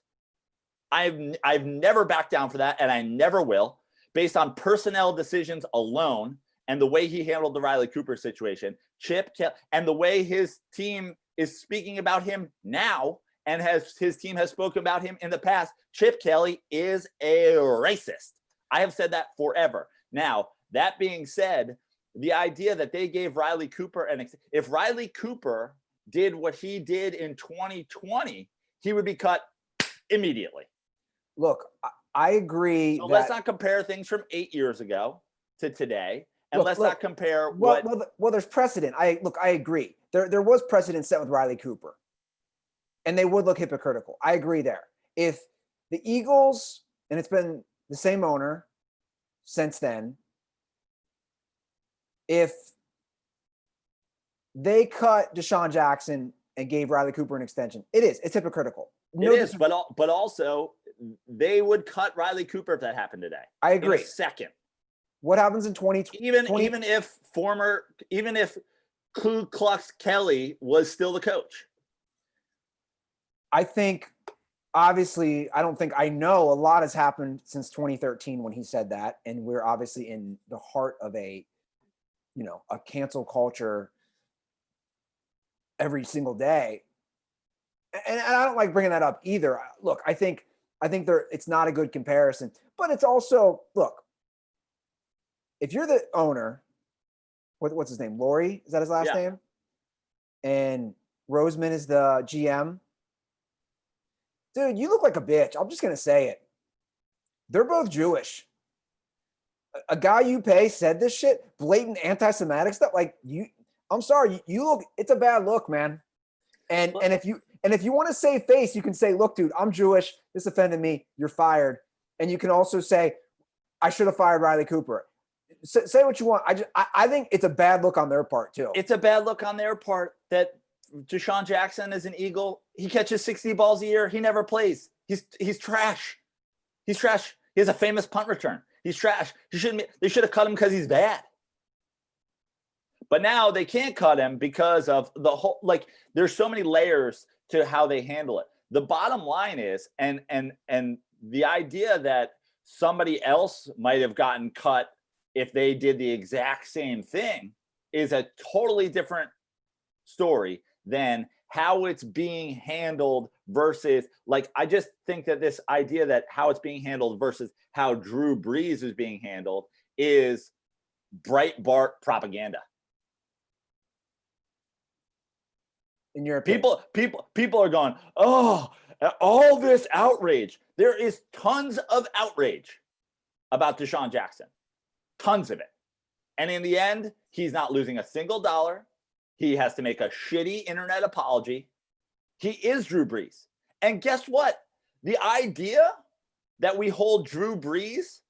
I've never backed down for that, and I never will, based on personnel decisions alone and the way he handled the Riley Cooper situation. Chip Kelly, and the way his team is speaking about him now, and his team has spoken about him in the past. Chip Kelly is a racist. I have said that forever. Now, that being said, the idea that they gave Riley Cooper if Riley Cooper did what he did in 2020, he would be cut immediately. Look, I agree. So let's not compare things from 8 years ago to today, and let's not compare well, there's precedent. I agree. There was precedent set with Riley Cooper, and they would look hypocritical. I agree there. If the Eagles, and it's been the same owner since then, if they cut DeSean Jackson and gave Riley Cooper an extension, it's hypocritical. It is, but also they would cut Riley Cooper if that happened today. I agree. In a second. What happens in 2020? Even if Ku Klux Kelly was still the coach. I think, obviously, I know a lot has happened since 2013 when he said that, and we're obviously in the heart of a cancel culture every single day. And I don't like bringing that up either. Look, I think it's not a good comparison, but it's also, look, if you're the owner, what's his name? Laurie, is that his last name? And Roseman is the GM. Dude, you look like a bitch. I'm just going to say it. They're both Jewish. A guy you pay said this shit, blatant anti-Semitic stuff. Like, I'm sorry, you look, it's a bad look, man. And if you want to save face, you can say, look, dude, I'm Jewish. This offended me. You're fired. And you can also say, I should have fired Riley Cooper. Say what you want. I think it's a bad look on their part too. It's a bad look on their part that DeSean Jackson is an Eagle. He catches 60 balls a year. He never plays. He's trash. He's trash. He has a famous punt return. He's trash. They should have cut him because he's bad. But now they can't cut him because of the whole, there's so many layers to how they handle it. The bottom line is, and the idea that somebody else might have gotten cut if they did the exact same thing is a totally different story than how it's being handled versus, I just think that this idea that how it's being handled versus how Drew Brees is being handled is Breitbart propaganda. In your opinion. People are going, oh, all this outrage. There is tons of outrage about DeSean Jackson. Tons of it. And in the end, he's not losing a single dollar. He has to make a shitty internet apology. He is Drew Brees. And guess what? The idea that we hold Drew Brees,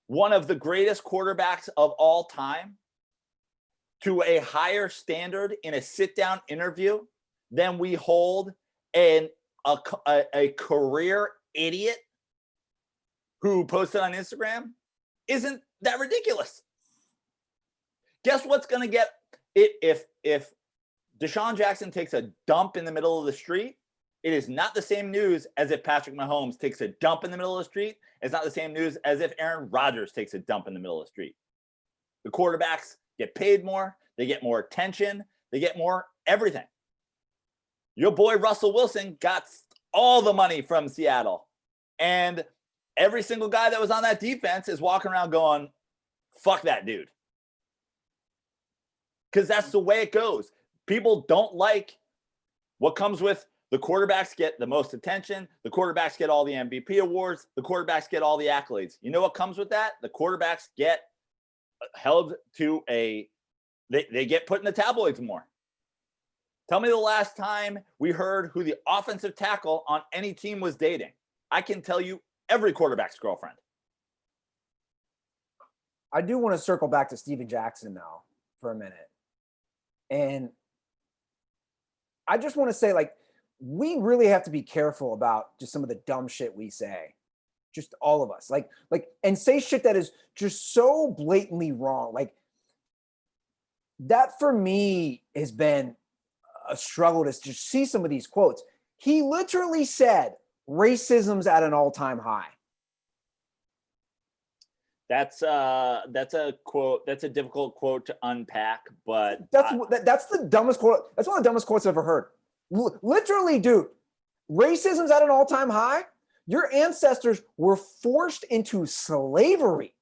one of the greatest quarterbacks of all time, to a higher standard in a sit-down interview than we hold a career idiot who posted on Instagram, isn't that ridiculous? Guess what's going to get it if DeSean Jackson takes a dump in the middle of the street? It is not the same news as if Patrick Mahomes takes a dump in the middle of the street. It's not the same news as if Aaron Rodgers takes a dump in the middle of the street. The quarterbacks get paid more. They get more attention. They get more everything. Your boy Russell Wilson got all the money from Seattle. And every single guy that was on that defense is walking around going, fuck that dude. Because that's the way it goes. People don't like what comes with the quarterbacks get the most attention. The quarterbacks get all the MVP awards. The quarterbacks get all the accolades. You know what comes with that? The quarterbacks get held to they get put in the tabloids more. Tell me the last time we heard who the offensive tackle on any team was dating. I can tell you every quarterback's girlfriend. I do want to circle back to Steven Jackson though for a minute. And I just want to say, we really have to be careful about just some of the dumb shit we say. Just all of us. And say shit that is just so blatantly wrong. That for me has been a struggle to just see some of these quotes. He literally said racism's at an all-time high. That's a quote. That's a difficult quote to unpack, but that's the dumbest quote. That's one of the dumbest quotes I've ever heard. Literally, dude, racism's at an all-time high. Your ancestors were forced into slavery,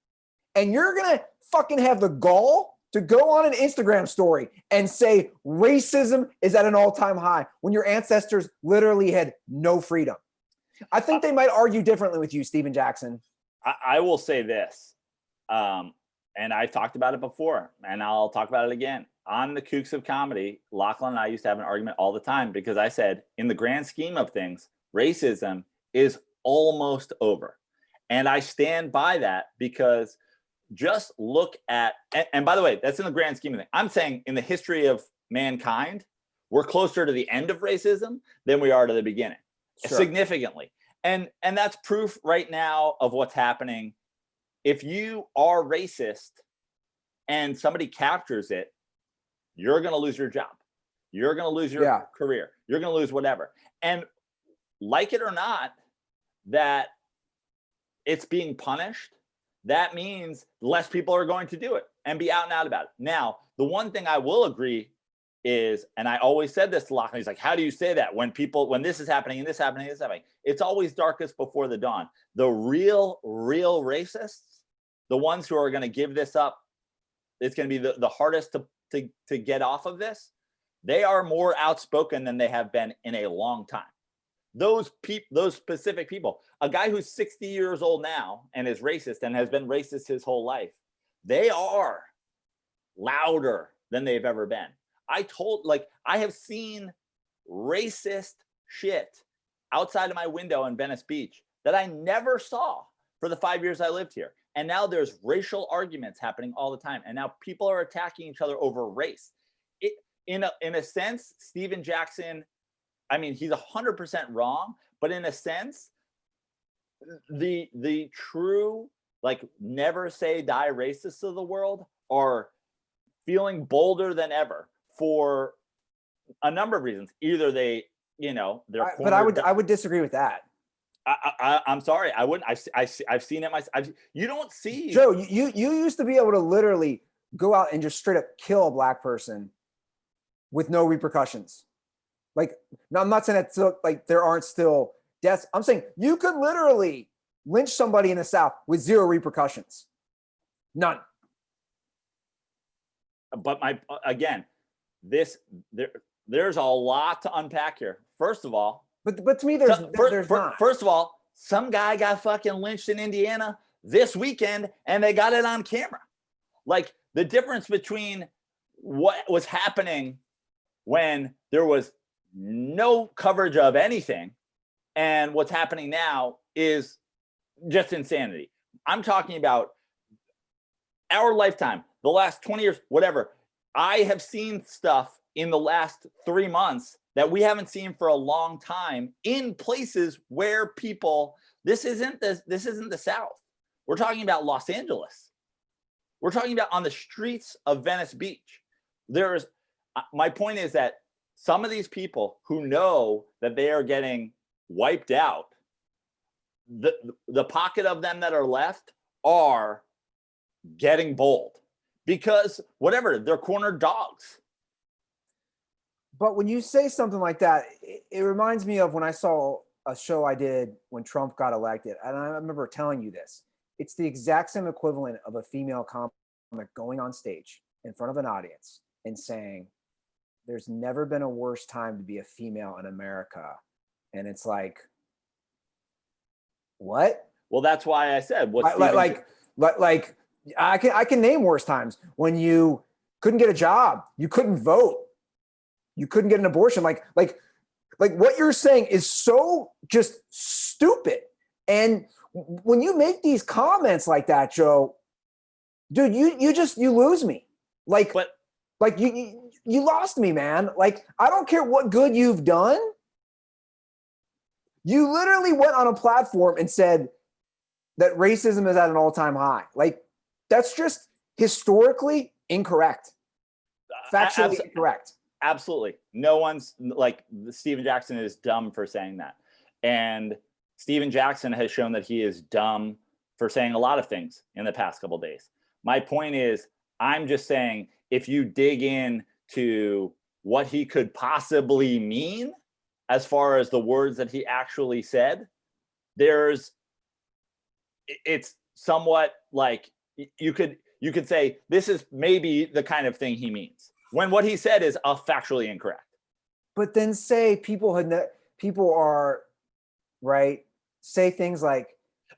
and you're gonna fucking have the gall to go on an Instagram story and say racism is at an all-time high when your ancestors literally had no freedom? I think they might argue differently with you, DeSean Jackson. I will say this, and I've talked about it before, and I'll talk about it again. On the Kooks of Comedy, Lachlan and I used to have an argument all the time because I said, in the grand scheme of things, racism is almost over. And I stand by that because just look at, and by the way, that's in the grand scheme of things. I'm saying in the history of mankind, we're closer to the end of racism than we are to the beginning, significantly. And that's proof right now of what's happening. If you are racist and somebody captures it, you're going to lose your job. You're going to lose your career. You're going to lose whatever. And like it or not, that it's being punished, that means less people are going to do it and be out and out about it. Now, the one thing I will agree is, and I always said this to Lachlan, he's like, how do you say that when this is happening and this happening and this happening? It's always darkest before the dawn. The real racists, the ones who are going to give this up, it's going to be the hardest to get off of this. They are more outspoken than they have been in a long time. Those specific people, a guy who's 60 years old now and is racist and has been racist his whole life, they are louder than they've ever been. I have seen racist shit outside of my window in Venice Beach that I never saw for the 5 years I lived here. And now there's racial arguments happening all the time. And now people are attacking each other over race. In a sense, DeSean Jackson, I mean, he's 100% wrong, but in a sense, the true, like, never say die racists of the world are feeling bolder than ever for a number of reasons. Either they're but I would disagree with that. I'm sorry, I wouldn't. I've seen it myself. You don't see, Joe. You used to be able to literally go out and just straight up kill a black person with no repercussions. Like, now I'm not saying that still, like, there aren't still deaths. I'm saying you could literally lynch somebody in the South with zero repercussions, none. But there's a lot to unpack here. First of all, but to me, there's not. First of all, some guy got fucking lynched in Indiana this weekend, and they got it on camera. Like, the difference between what was happening when there was no coverage of anything and what's happening now is just insanity. I'm talking about our lifetime, the last 20 years, whatever. I have seen stuff in the last 3 months that we haven't seen for a long time in places where people, this isn't the South. We're talking about Los Angeles. We're talking about on the streets of Venice Beach. My point is that some of these people who know that they are getting wiped out, the pocket of them that are left are getting bold because whatever, they're cornered dogs. But when you say something like that, it reminds me of when I saw a show I did when Trump got elected. And I remember telling you this. It's the exact same equivalent of a female comic going on stage in front of an audience and saying, there's never been a worse time to be a female in America. And it's like, what? Well, that's why I said, I can name worse times when you couldn't get a job, you couldn't vote, you couldn't get an abortion. Like what you're saying is so just stupid. And when you make these comments like that, Joe, dude, you lose me. You lost me, man. Like, I don't care what good you've done. You literally went on a platform and said that racism is at an all-time high. Like, that's just historically incorrect. Factually incorrect. Absolutely. No one's like, DeSean Jackson is dumb for saying that. And DeSean Jackson has shown that he is dumb for saying a lot of things in the past couple of days. My point is, I'm just saying, if you dig in to what he could possibly mean as far as the words that he actually said, it's somewhat like you could you could say this is maybe the kind of thing he means, when what he said is factually incorrect. But then say people are right. Say things like,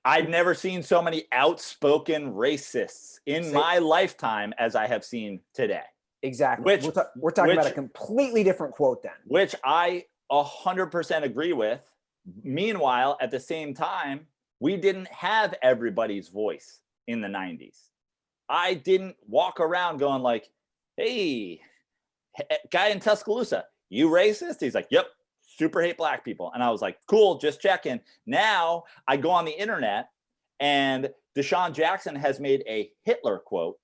I've never seen so many outspoken racists in my lifetime as I have seen today. Exactly. We're talking about a completely different quote then. Which I 100% agree with. Meanwhile, at the same time, we didn't have everybody's voice in the 90s. I didn't walk around going like, hey, guy in Tuscaloosa, you racist? He's like, yep, super hate black people. And I was like, cool, just checking. Now I go on the internet and DeSean Jackson has made a Hitler quote.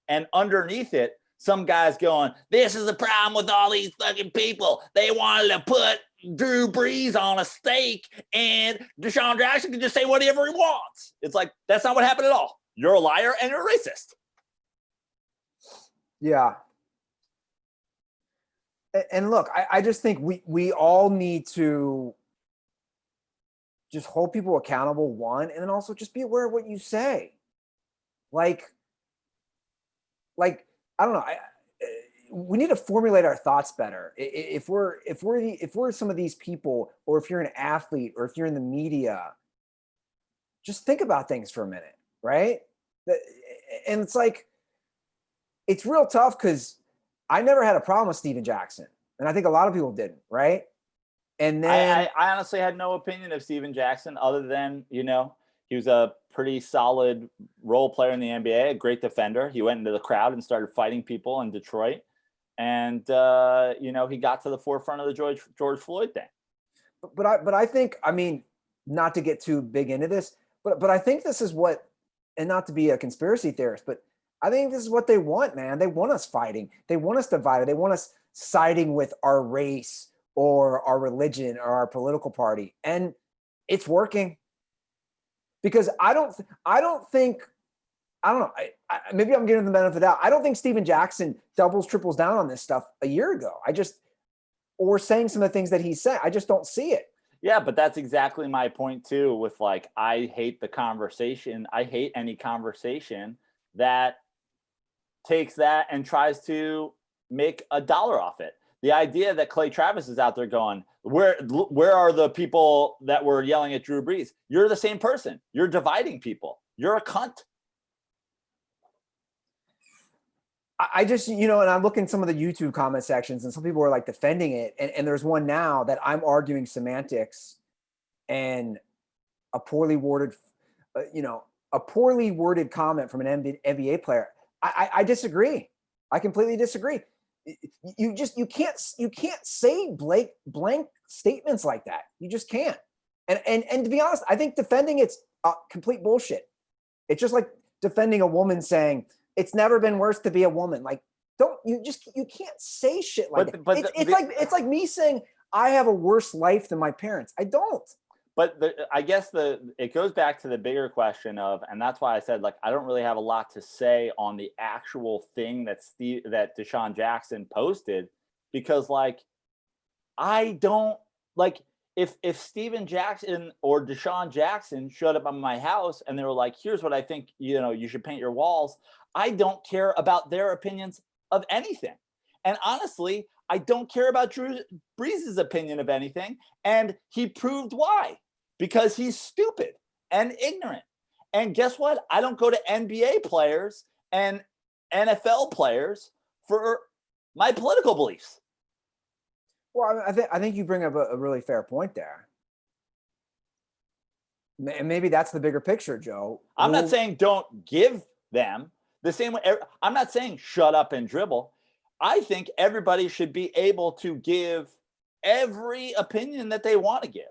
And underneath it, some guy's going, this is the problem with all these fucking people. They wanted to put Drew Brees on a stake and DeSean Jackson can just say whatever he wants. It's like, that's not what happened at all. You're a liar and you're a racist. Yeah. And look, I just think we all need to just hold people accountable, one, and then also just be aware of what you say. Like, I don't know. We need to formulate our thoughts better. If we're some of these people, or if you're an athlete, or if you're in the media, just think about things for a minute, right? And it's like, it's real tough because I never had a problem with Steven Jackson, and I think a lot of people didn't, right? And then I honestly had no opinion of Steven Jackson other than, he was a pretty solid role player in the NBA, a great defender. He went into the crowd and started fighting people in Detroit. And, he got to the forefront of the George Floyd thing. But I think, I mean, not to get too big into this, but I think this is what, and not to be a conspiracy theorist, but I think this is what they want, man. They want us fighting. They want us divided. They want us siding with our race or our religion or our political party. And it's working. Because I don't think, maybe I'm giving them the benefit of the doubt. I don't think Steven Jackson doubles, triples down on this stuff a year ago. Or saying some of the things that he said. I just don't see it. Yeah, but that's exactly my point too, with like, I hate the conversation. I hate any conversation that takes that and tries to make a dollar off it. The idea that Clay Travis is out there going, where are the people that were yelling at Drew Brees? You're the same person. You're dividing people. You're a cunt. I just, and I'm looking at some of the YouTube comment sections, and some people are like defending it. And there's one now that I'm arguing semantics and a poorly worded comment from an NBA player. I disagree. I completely disagree. You can't say blank statements like that. You just can't. And to be honest, I think defending it's complete bullshit. It's just like defending a woman saying it's never been worse to be a woman. Like, you can't say shit like that. It's like me saying I have a worse life than my parents. I don't. But I guess it goes back to the bigger question of, and that's why I said, like, I don't really have a lot to say on the actual thing that DeSean Jackson posted, because like, I don't like, if Steven Jackson or DeSean Jackson showed up at my house and they were like, here's what I think, you should paint your walls. I don't care about their opinions of anything. And honestly, I don't care about Drew Brees' opinion of anything. And he proved why. Because he's stupid and ignorant. And guess what? I don't go to NBA players and NFL players for my political beliefs. Well, I think you bring up a really fair point there. And maybe that's the bigger picture, Joe. I'm not saying don't give them the same way. I'm not saying shut up and dribble. I think everybody should be able to give every opinion that they want to give.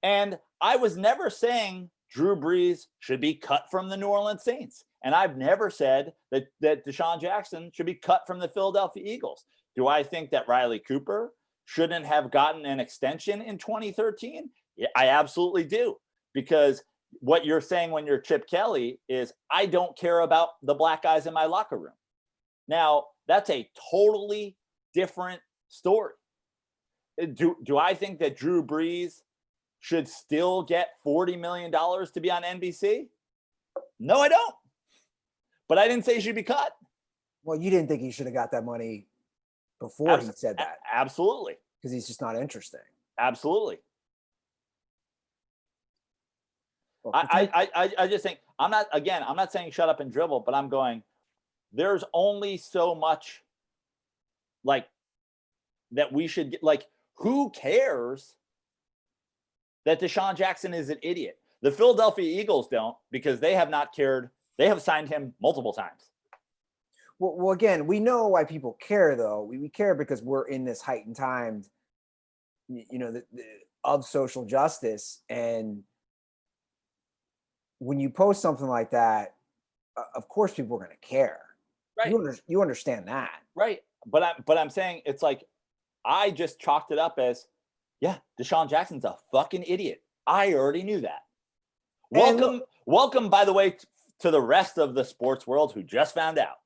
And I was never saying Drew Brees should be cut from the New Orleans Saints. And I've never said that DeSean Jackson should be cut from the Philadelphia Eagles. Do I think that Riley Cooper shouldn't have gotten an extension in 2013? Yeah, I absolutely do. Because what you're saying when you're Chip Kelly is, I don't care about the black guys in my locker room. Now, that's a totally different story. Do I think that Drew Brees should still get $40 million to be on NBC? No, I don't. But I didn't say he should be cut. Well, you didn't think he should have got that money before he said that. Absolutely. Because he's just not interesting. Absolutely. Well, I just think I'm not saying shut up and dribble, but I'm going, there's only so much like that we should get. Like, who cares that DeSean Jackson is an idiot? The Philadelphia Eagles don't, because they have not cared. They have signed him multiple times. Well, again, we know why people care, though. We care because we're in this heightened time, of social justice. And when you post something like that, of course, people are going to care. Right. You understand that, right? But I'm saying, it's like, I just chalked it up as, yeah, DeSean Jackson's a fucking idiot. I already knew that. Welcome, by the way, to the rest of the sports world who just found out.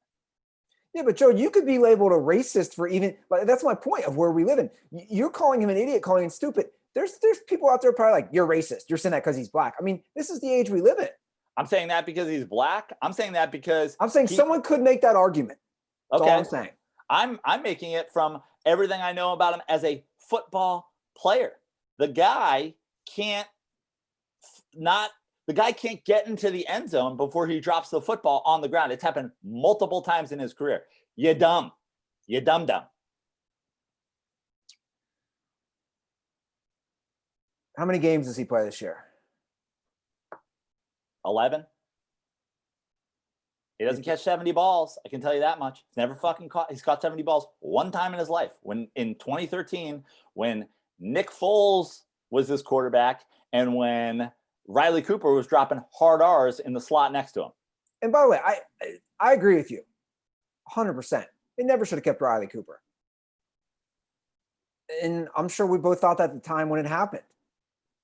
Yeah, but Joe, you could be labeled a racist for even, like, that's my point of where we live in. You're calling him an idiot, calling him stupid. There's people out there probably like, you're racist. You're saying that because he's black. I mean, this is the age we live in. I'm saying that because he's black. I'm saying that because someone could make that argument. That's all I'm saying. I'm making it from everything I know about him as a football player. The guy can't get into the end zone before he drops the football on the ground. It's happened multiple times in his career. You dumb. How many games does he play this year? 11. He doesn't catch 70 balls. I can tell you that much. He's caught 70 balls one time in his life. When in 2013, when Nick Foles was his quarterback, and when Riley Cooper was dropping hard R's in the slot next to him. And by the way, I agree with you 100%. They never should have kept Riley Cooper. And I'm sure we both thought that at the time when it happened.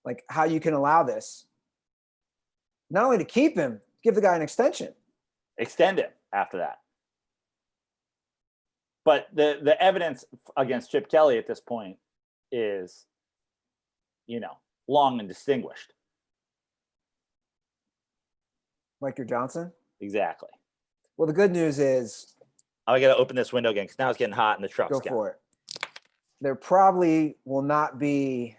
Like, how you can allow this. Not only to keep him, give the guy an extension. Extend him after that. But the evidence against Chip Kelly at this point is, long and distinguished. Like your Johnson? Exactly. Well, the good news is, I got to open this window again because now it's getting hot in the truck. Go for it. There probably will not be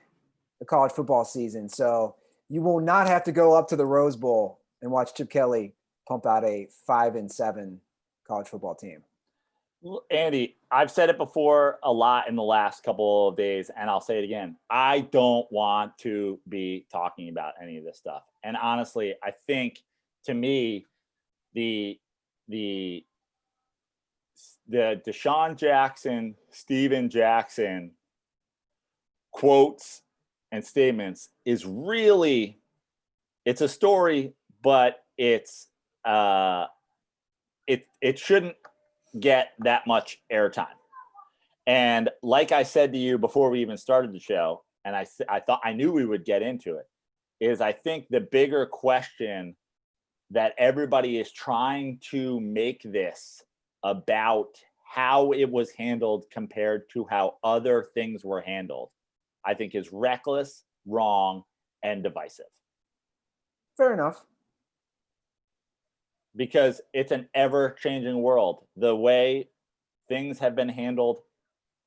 the college football season, so you will not have to go up to the Rose Bowl and watch Chip Kelly pump out a 5-7 college football team. Andy, I've said it before a lot in the last couple of days, and I'll say it again. I don't want to be talking about any of this stuff. And honestly, I think, to me, the DeSean Jackson, Steven Jackson quotes and statements is really, it's a story, but it shouldn't get that much airtime. And like I said to you before we even started the show, and I knew we would get into it, is I think the bigger question that everybody is trying to make this about how it was handled compared to how other things were handled, I think is reckless, wrong, and divisive. Fair enough. Because it's an ever-changing world. The way things have been handled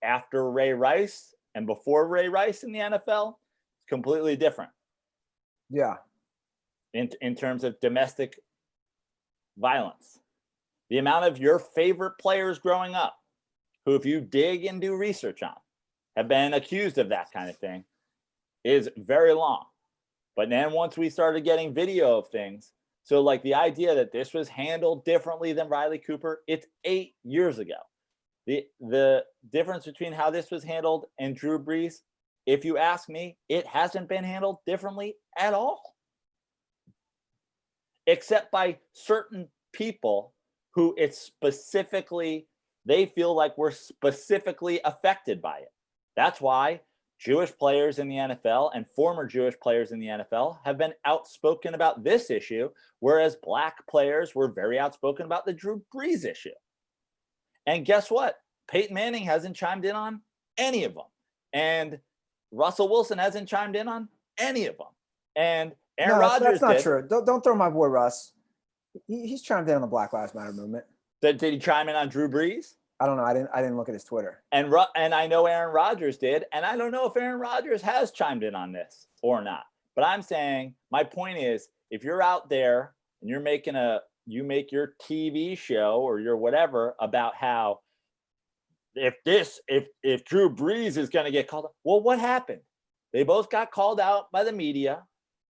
after Ray Rice and before Ray Rice in the NFL is completely different. Yeah. In terms of domestic violence. The amount of your favorite players growing up, who, if you dig and do research on, have been accused of that kind of thing, is very long. But then once we started getting video of things, so like the idea that this was handled differently than Riley Cooper, it's 8 years ago. The difference between how this was handled and Drew Brees, if you ask me, it hasn't been handled differently at all. Except by certain people who they feel like we're specifically affected by it. That's why Jewish players in the NFL and former Jewish players in the NFL have been outspoken about this issue, whereas black players were very outspoken about the Drew Brees issue. And guess what? Peyton Manning hasn't chimed in on any of them. And Russell Wilson hasn't chimed in on any of them. And Aaron Rodgers that's not true. Don't throw my boy Russ. He's chimed in on the Black Lives Matter movement. Did he chime in on Drew Brees? I don't know. I didn't look at his Twitter. And I know Aaron Rodgers did, and I don't know if Aaron Rodgers has chimed in on this or not. But I'm saying my point is, if you're out there and you make your TV show or your whatever about how if Drew Brees is going to get called, well, what happened? They both got called out by the media.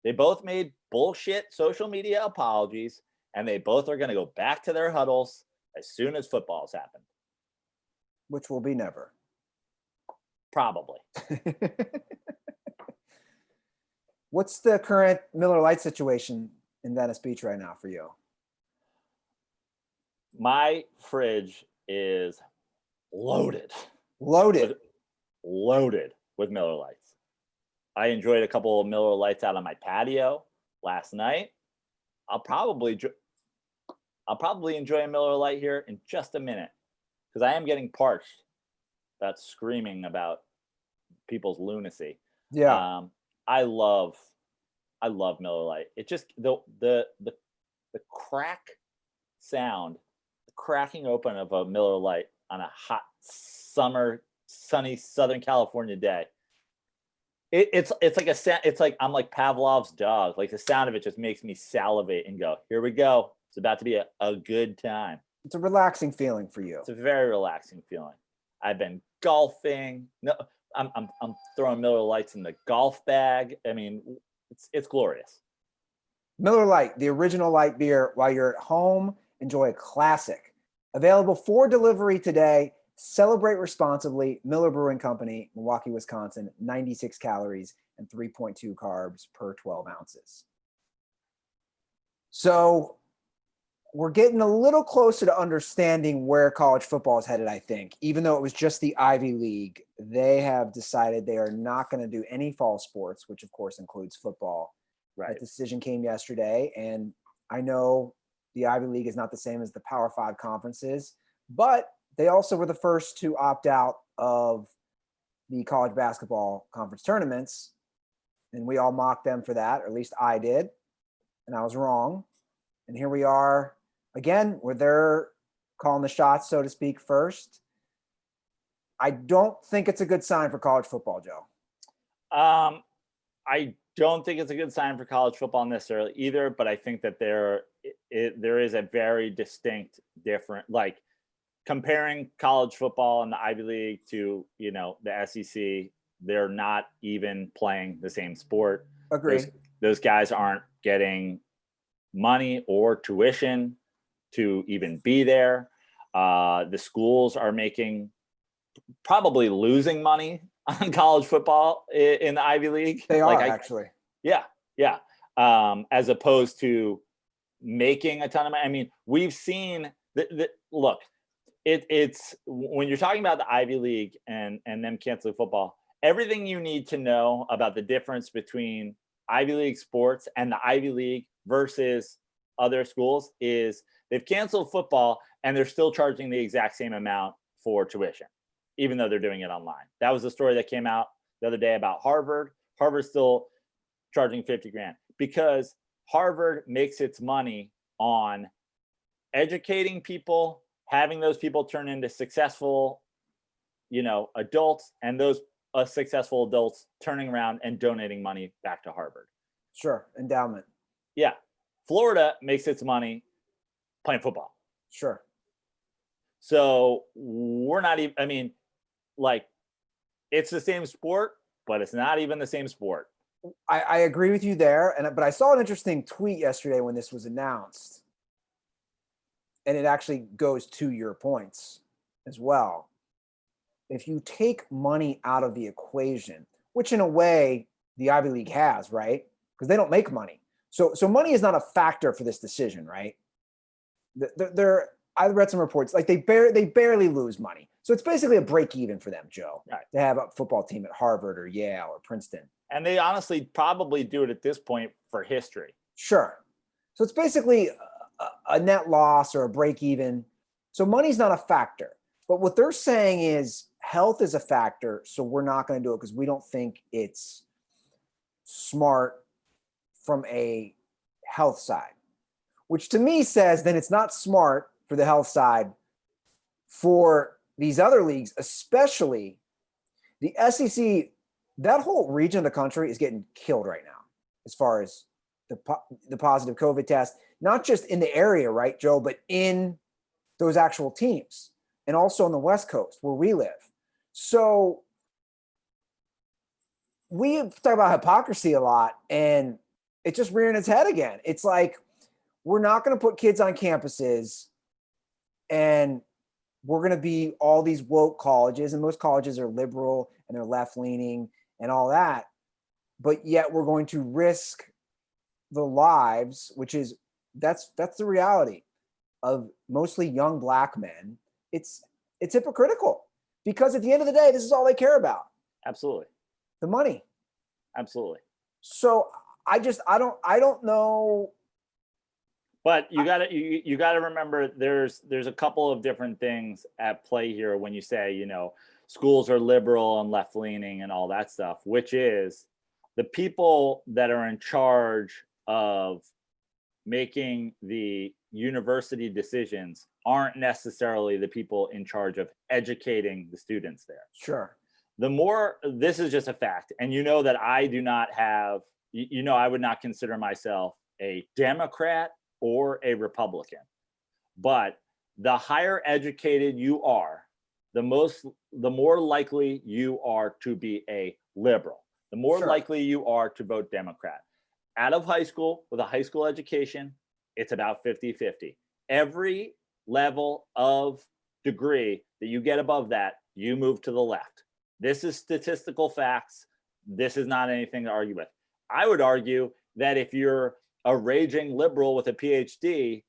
They both made bullshit social media apologies, and they both are going to go back to their huddles as soon as football's happened. Which will be never. Probably. What's the current Miller Lite situation in Venice Beach right now for you? My fridge is loaded Loaded with Miller Lites. I enjoyed a couple of Miller Lites out on my patio last night. I'll probably enjoy a Miller Lite here in just a minute because I am getting parched. That's screaming about people's lunacy. Yeah. I love Miller Lite. It just the crack sound, the cracking open of a Miller Lite on a hot summer, sunny Southern California day. It's like it's like I'm like Pavlov's dog. Like the sound of it just makes me salivate and go, here we go. It's about to be a good time. It's a relaxing feeling for you. It's a very relaxing feeling. I've been golfing. No, I'm throwing Miller Lites in the golf bag. I mean, it's glorious. Miller Lite, the original light beer. While you're at home, enjoy a classic. Available for delivery today. Celebrate responsibly. Miller Brewing Company, Milwaukee, Wisconsin. 96 calories and 3.2 carbs per 12 ounces. So we're getting a little closer to understanding where college football is headed, I think. Even though it was just the Ivy League, they have decided they are not going to do any fall sports, which of course includes football. Right. That decision came yesterday, and I know the Ivy League is not the same as the Power 5 conferences, but they also were the first to opt out of the college basketball conference tournaments, and we all mocked them for that, or at least I did, and I was wrong. And here we are again, where they're calling the shots, so to speak, first. I don't think it's a good sign for college football, Joe. I don't think it's a good sign for college football necessarily either, but I think that there is a very distinct different, like comparing college football and the Ivy League to, the SEC, they're not even playing the same sport. Agree. Those guys aren't getting money or tuition to even be there. The schools are probably losing money on college football in the Ivy League. They are actually. Yeah. As opposed to making a ton of money. I mean, we've seen look, it's when you're talking about the Ivy League and them canceling football, everything you need to know about the difference between Ivy League sports and the Ivy League versus other schools is they've canceled football and they're still charging the exact same amount for tuition, even though they're doing it online. That was the story that came out the other day about Harvard. Harvard's still charging $50,000 because Harvard makes its money on educating people, having those people turn into successful, adults, and those successful adults turning around and donating money back to Harvard. Sure. Endowment. Yeah. Florida makes its money playing football. Sure. So we're not even, it's the same sport, but it's not even the same sport. I agree with you there. But I saw an interesting tweet yesterday when this was announced. And it actually goes to your points as well. If you take money out of the equation, which in a way the Ivy League has, right? Because they don't make money. So money is not a factor for this decision, right? I read some reports like they barely lose money. So it's basically a break even for them, Joe, right, to have a football team at Harvard or Yale or Princeton. And they honestly probably do it at this point for history. Sure. So it's basically a net loss or a break even. So money's not a factor. But what they're saying is health is a factor. So we're not going to do it because we don't think it's smart from a health side, which to me says then it's not smart for the health side for these other leagues, especially the SEC. That whole region of the country is getting killed right now as far as the positive COVID test, not just in the area, right, Joe, but in those actual teams and also on the West Coast where we live. So we talk about hypocrisy a lot, and it's just rearing its head again. It's like, we're not going to put kids on campuses and we're going to be all these woke colleges, and most colleges are liberal and they're left leaning and all that. But yet we're going to risk the lives, which is that's the reality of mostly young Black men. It's hypocritical, because at the end of the day, this is all they care about. Absolutely. The money. Absolutely. So I don't know. But you gotta remember there's a couple of different things at play here when you say, you know, schools are liberal and left leaning and all that stuff, which is the people that are in charge of making the university decisions aren't necessarily the people in charge of educating the students there. Sure. This is just a fact. And you know that I do not have, I would not consider myself a Democrat or a Republican. But the higher educated you are, the more likely you are to be a liberal, the more likely you are to vote Democrat. Out of high school, with a high school education, it's about 50-50. Every level of degree that you get above that, you move to the left. This is statistical facts. This is not anything to argue with. I would argue that if you're a raging liberal with a PhD,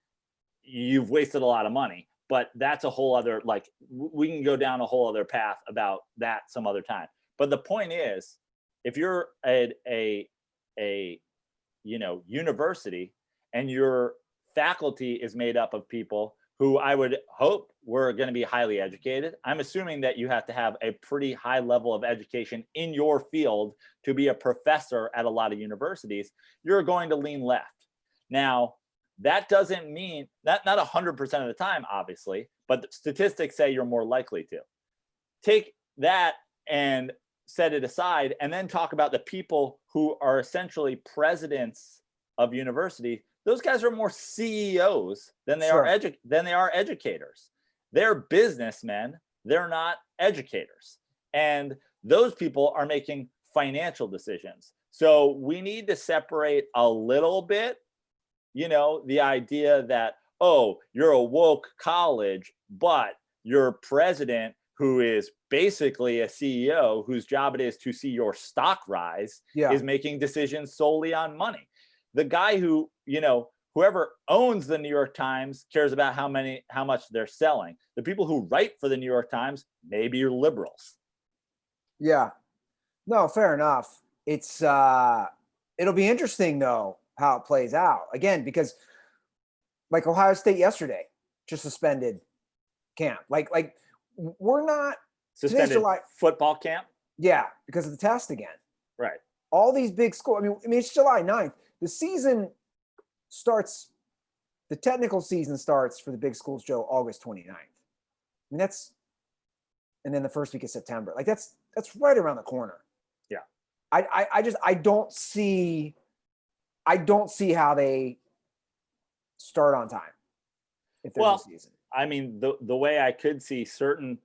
you've wasted a lot of money. But that's a whole other, like, we can go down a whole other path about that some other time. But the point is, if you're a university and your faculty is made up of people who I would hope were going to be highly educated, I'm assuming that you have to have a pretty high level of education in your field to be a professor at a lot of universities, you're going to lean left. Now, that doesn't mean that not 100% of the time, obviously, but the statistics say you're more likely to. Take that and set it aside, and then talk about the people who are essentially presidents of university. Those guys are more CEOs than they are educators. They're businessmen. They're not educators. And those people are making financial decisions. So we need to separate a little bit, the idea that, oh, you're a woke college, but your president, who is basically a CEO whose job it is to see your stock rise, is making decisions solely on money. The guy who, whoever owns the New York Times cares about how much they're selling. The people who write for the New York Times, maybe you're liberals. Yeah. No, fair enough. It's it'll be interesting though how it plays out. Again, because like Ohio State yesterday just suspended camp. Like we're not suspended football camp. Yeah, because of the test again. Right. All these big schools. I mean, it's July 9th. The season starts, the technical season starts for the big schools, Joe, August 29th. I mean, and then the first week of September. Like that's right around the corner. Yeah. I don't see how they start on time if there's a season. I mean, the way I could see certain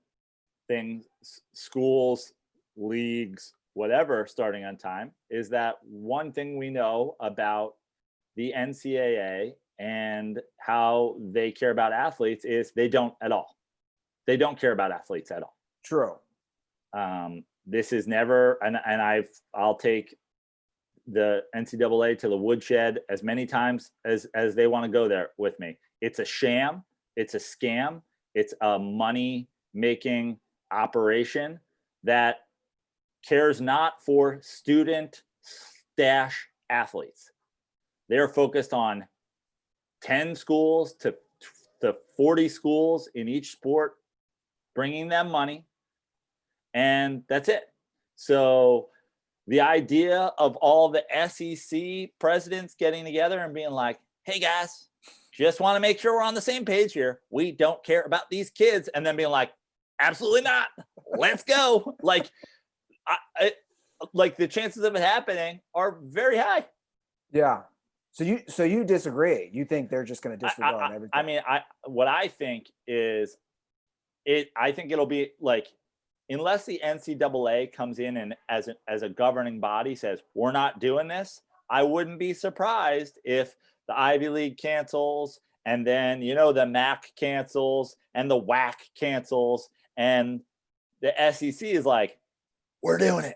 things, schools, leagues, whatever, starting on time is that one thing we know about the NCAA and how they care about athletes is they don't at all. They don't care about athletes at all. True. This is never, and I'll take the NCAA to the woodshed as many times as they want to go there with me. It's a sham. It's a scam. It's a money-making operation that cares not for student stash athletes. They're focused on 10 schools to 40 schools in each sport, bringing them money, and that's it. So the idea of all the SEC presidents getting together and being like, hey guys, Just want to make sure we're on the same page here. We don't care about these kids. And then being like, absolutely not. Let's go. Like, like the chances of it happening are very high. Yeah. So you disagree? You think they're just going to disregard everything? I mean, what I think is I think it'll be like, unless the NCAA comes in and as a governing body says, we're not doing this, I wouldn't be surprised if the Ivy League cancels, and then, you know, the MAC cancels, and the WAC cancels, and the SEC is like, we're doing it.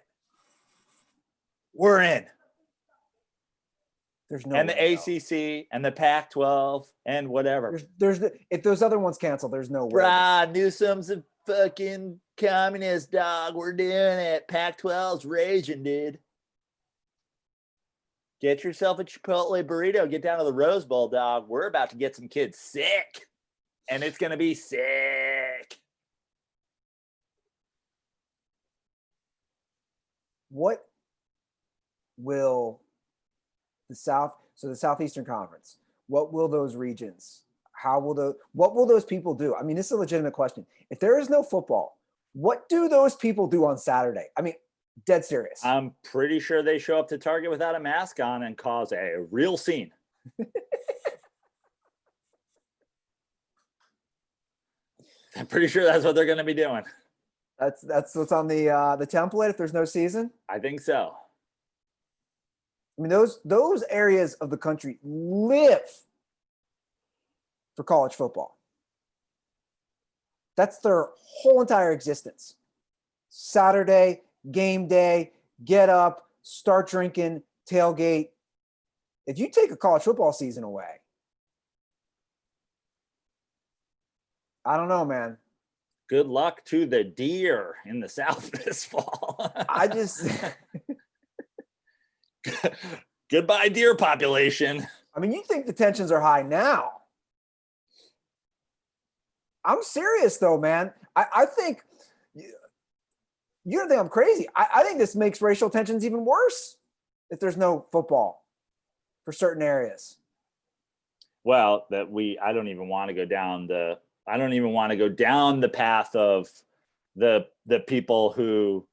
We're in. There's no and way, the ACC and the Pac-12 and whatever. If those other ones cancel, there's no way. Brah, Newsom's a fucking communist, dog. We're doing it. Pac-12's raging, dude. Get yourself a Chipotle burrito. Get down to the Rose Bowl, dog. We're about to get some kids sick. And it's going to be sick. What will the Southeastern Conference, what will those regions, what will those people do? I mean, this is a legitimate question. If there is no football, what do those people do on Saturday? I mean, dead serious. I'm pretty sure they show up to Target without a mask on and cause a real scene. I'm pretty sure that's what they're going to be doing. That's what's on the template if there's no season? I think so. I mean, those areas of the country live for college football. That's their whole entire existence. Saturday, game day, get up, start drinking, tailgate. If you take a college football season away, I don't know, man. Good luck to the deer in the South this fall. I just... Goodbye, deer population. I mean, you think the tensions are high now. I'm serious, though, man. I think... You don't think I'm crazy. I think this makes racial tensions even worse if there's no football for certain areas. Well, I don't even want to go down the path of the people who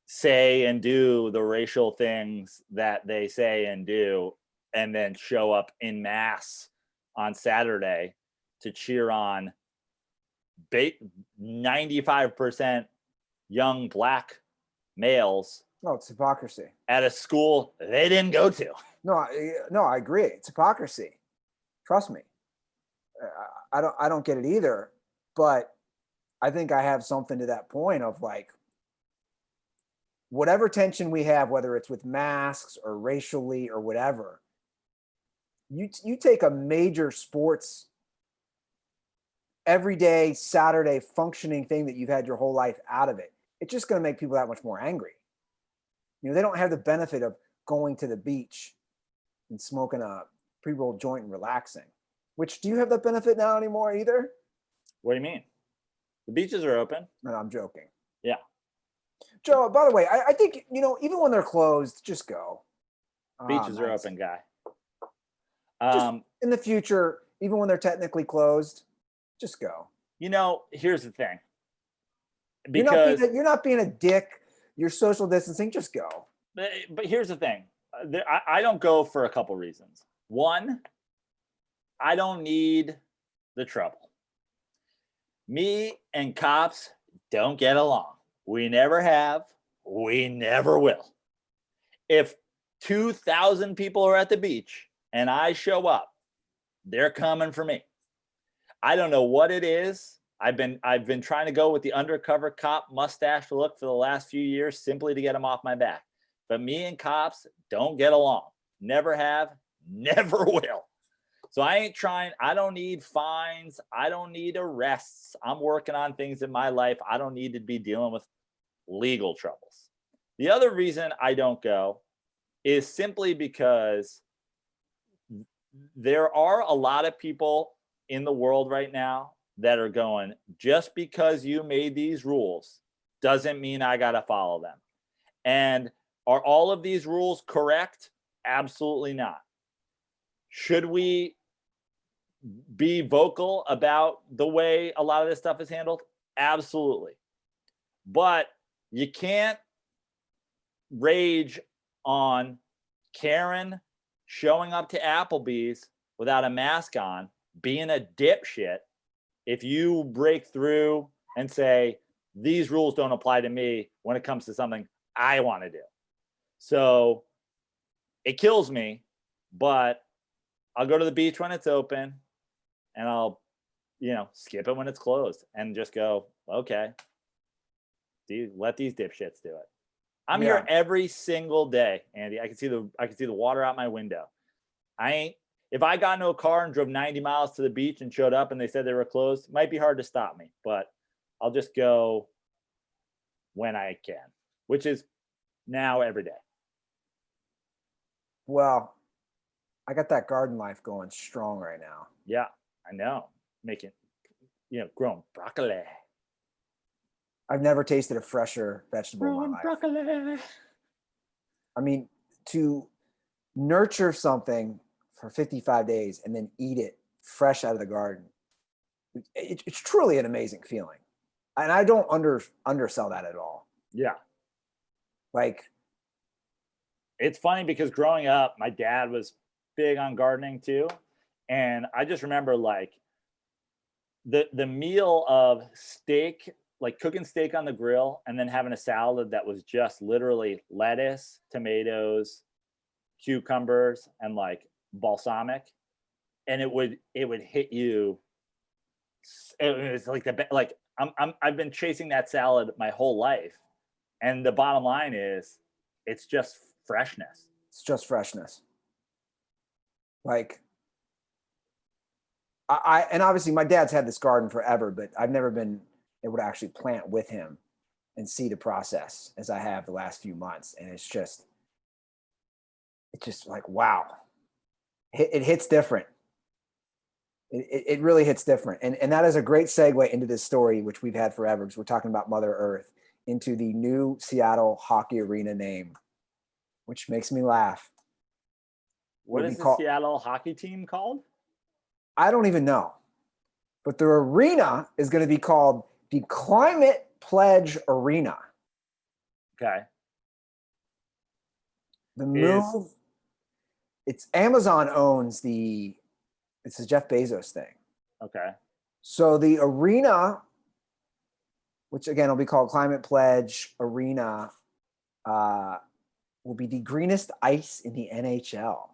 say and do the racial things that they say and do, and then show up in mass on Saturday to cheer on 95% young black males. No, it's hypocrisy. At a school they didn't go to. No, I agree. It's hypocrisy. Trust me. I don't get it either, but I think I have something to that point of like, whatever tension we have, whether it's with masks or racially or whatever, you take a major sports everyday Saturday functioning thing that you've had your whole life out of it. It's just going to make people that much more angry. You know, they don't have the benefit of going to the beach and smoking a pre-rolled joint and relaxing. Which, do you have that benefit now anymore either? What do you mean? The beaches are open. No, I'm joking. Yeah. Joe, by the way, I think, you know, even when they're closed, just go. Beaches are open, guy. Just in the future, even when they're technically closed, just go. You know, here's the thing. Because you're not being a dick. You're social distancing. Just go. But here's the thing. I don't go for a couple reasons. One, I don't need the trouble. Me and cops don't get along. We never have. We never will. If 2,000 people are at the beach and I show up, they're coming for me. I don't know what it is. I've been trying to go with the undercover cop mustache look for the last few years simply to get them off my back. But me and cops don't get along. Never have, never will. So I ain't trying. I don't need fines. I don't need arrests. I'm working on things in my life. I don't need to be dealing with legal troubles. The other reason I don't go is simply because there are a lot of people in the world right now that are going, just because you made these rules doesn't mean I got to follow them. And are all of these rules correct? Absolutely not. Should we be vocal about the way a lot of this stuff is handled? Absolutely. But you can't rage on Karen showing up to Applebee's without a mask on, being a dipshit, if you break through and say, these rules don't apply to me when it comes to something I want to do. So it kills me, but I'll go to the beach when it's open and I'll, skip it when it's closed and just go, okay, let these dipshits do it. I'm here every single day, Andy. I can see the water out my window. If I got into a car and drove 90 miles to the beach and showed up and they said they were closed, it might be hard to stop me, but I'll just go when I can, which is now every day. Well, I got that garden life going strong right now. Yeah, I know. Making, growing broccoli. I've never tasted a fresher vegetable in my life. Broccoli. I mean, to nurture something for 55 days and then eat it fresh out of the garden, it's truly an amazing feeling. And I don't undersell that at all. Yeah. Like, it's funny because growing up, my dad was big on gardening too. And I just remember like the meal of steak, like cooking steak on the grill and then having a salad that was just literally lettuce, tomatoes, cucumbers, and like balsamic. And it would hit you. It was like I've been chasing that salad my whole life. And the bottom line is it's just freshness. It's just freshness. Like, and obviously my dad's had this garden forever, but I've never been able to actually plant with him and see the process as I have the last few months. And it's just like, wow, it hits different. It really hits different. And that is a great segue into this story, which we've had forever, because we're talking about Mother Earth, into the new Seattle Hockey Arena name, which makes me laugh. What is the Seattle hockey team called? I don't even know. But the arena is going to be called the Climate Pledge Arena. Okay. The move, it's Amazon owns it's a Jeff Bezos thing. Okay. So the arena, which again will be called Climate Pledge Arena, will be the greenest ice in the NHL.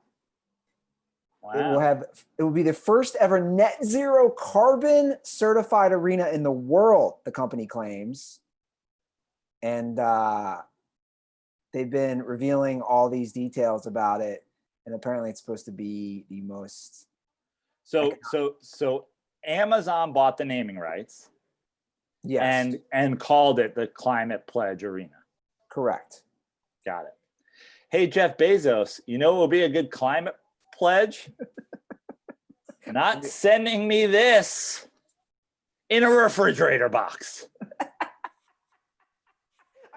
Wow. It will be the first ever net zero carbon certified arena in the world, the company claims. And they've been revealing all these details about it. And apparently it's supposed to be the most. So Amazon bought the naming rights. Yes. And called it the Climate Pledge Arena. Correct. Got it. Hey, Jeff Bezos, what will be a good climate pledge? Not sending me this in a refrigerator box.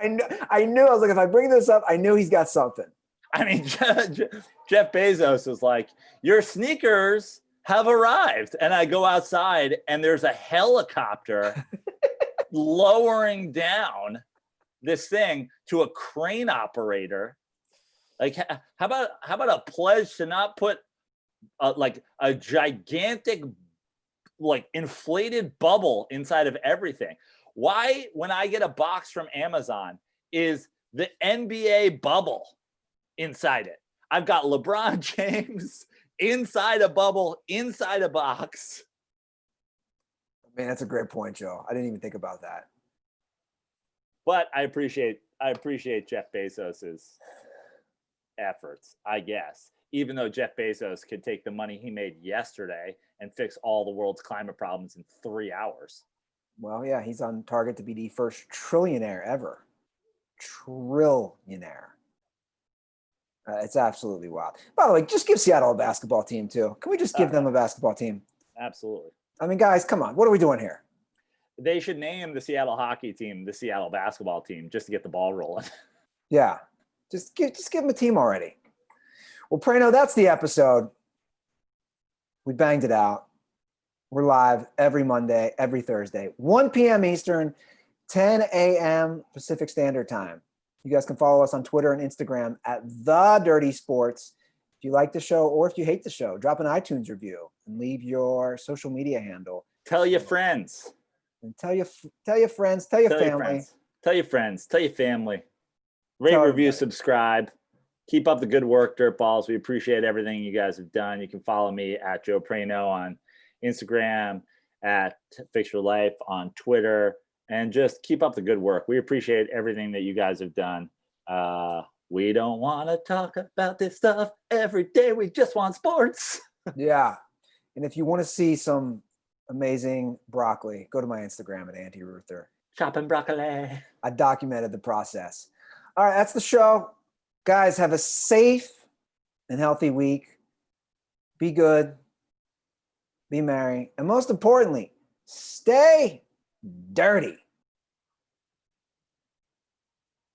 I knew. I was like, if I bring this up, I knew he's got something. I mean, Jeff Bezos is like, your sneakers have arrived. And I go outside and there's a helicopter lowering down this thing to a crane operator. Like, how about a pledge to not put like a gigantic, like inflated bubble inside of everything? Why, when I get a box from Amazon, is the NBA bubble inside it? I've got LeBron James inside a bubble, inside a box. Man, that's a great point, Joe. I didn't even think about that. But I appreciate Jeff Bezos's efforts, I guess. Even though Jeff Bezos could take the money he made yesterday and fix all the world's climate problems in 3 hours. Well, yeah, he's on target to be the first trillionaire ever. Trillionaire. It's absolutely wild. By the way, just give Seattle a basketball team too. Can we just give them a basketball team? Absolutely. I mean, guys, come on. What are we doing here? They should name the Seattle hockey team the Seattle basketball team just to get the ball rolling. Yeah. Just give them a team already. Well, Prano, that's the episode. We banged it out. We're live every Monday, every Thursday, 1 p.m. Eastern, 10 a.m. Pacific Standard Time. You guys can follow us on Twitter and Instagram at The Dirty Sports. If you like the show or if you hate the show, drop an iTunes review and leave your social media handle. Tell your friends. And tell your friends, tell your family. Tell your friends, tell your family. Rate, Tell review, everybody. subscribe. Keep up the good work, Dirtballs. We appreciate everything you guys have done. You can follow me at Joe Prano on Instagram, at Fix Your Life on Twitter, and just keep up the good work. We appreciate everything that you guys have done. We don't want to talk about this stuff every day. We just want sports. Yeah. And if you want to see some amazing broccoli, go to my Instagram at Auntie Ruther. Chopping broccoli. I documented the process. All right, that's the show. Guys, have a safe and healthy week. Be good. Be merry. And most importantly, stay dirty.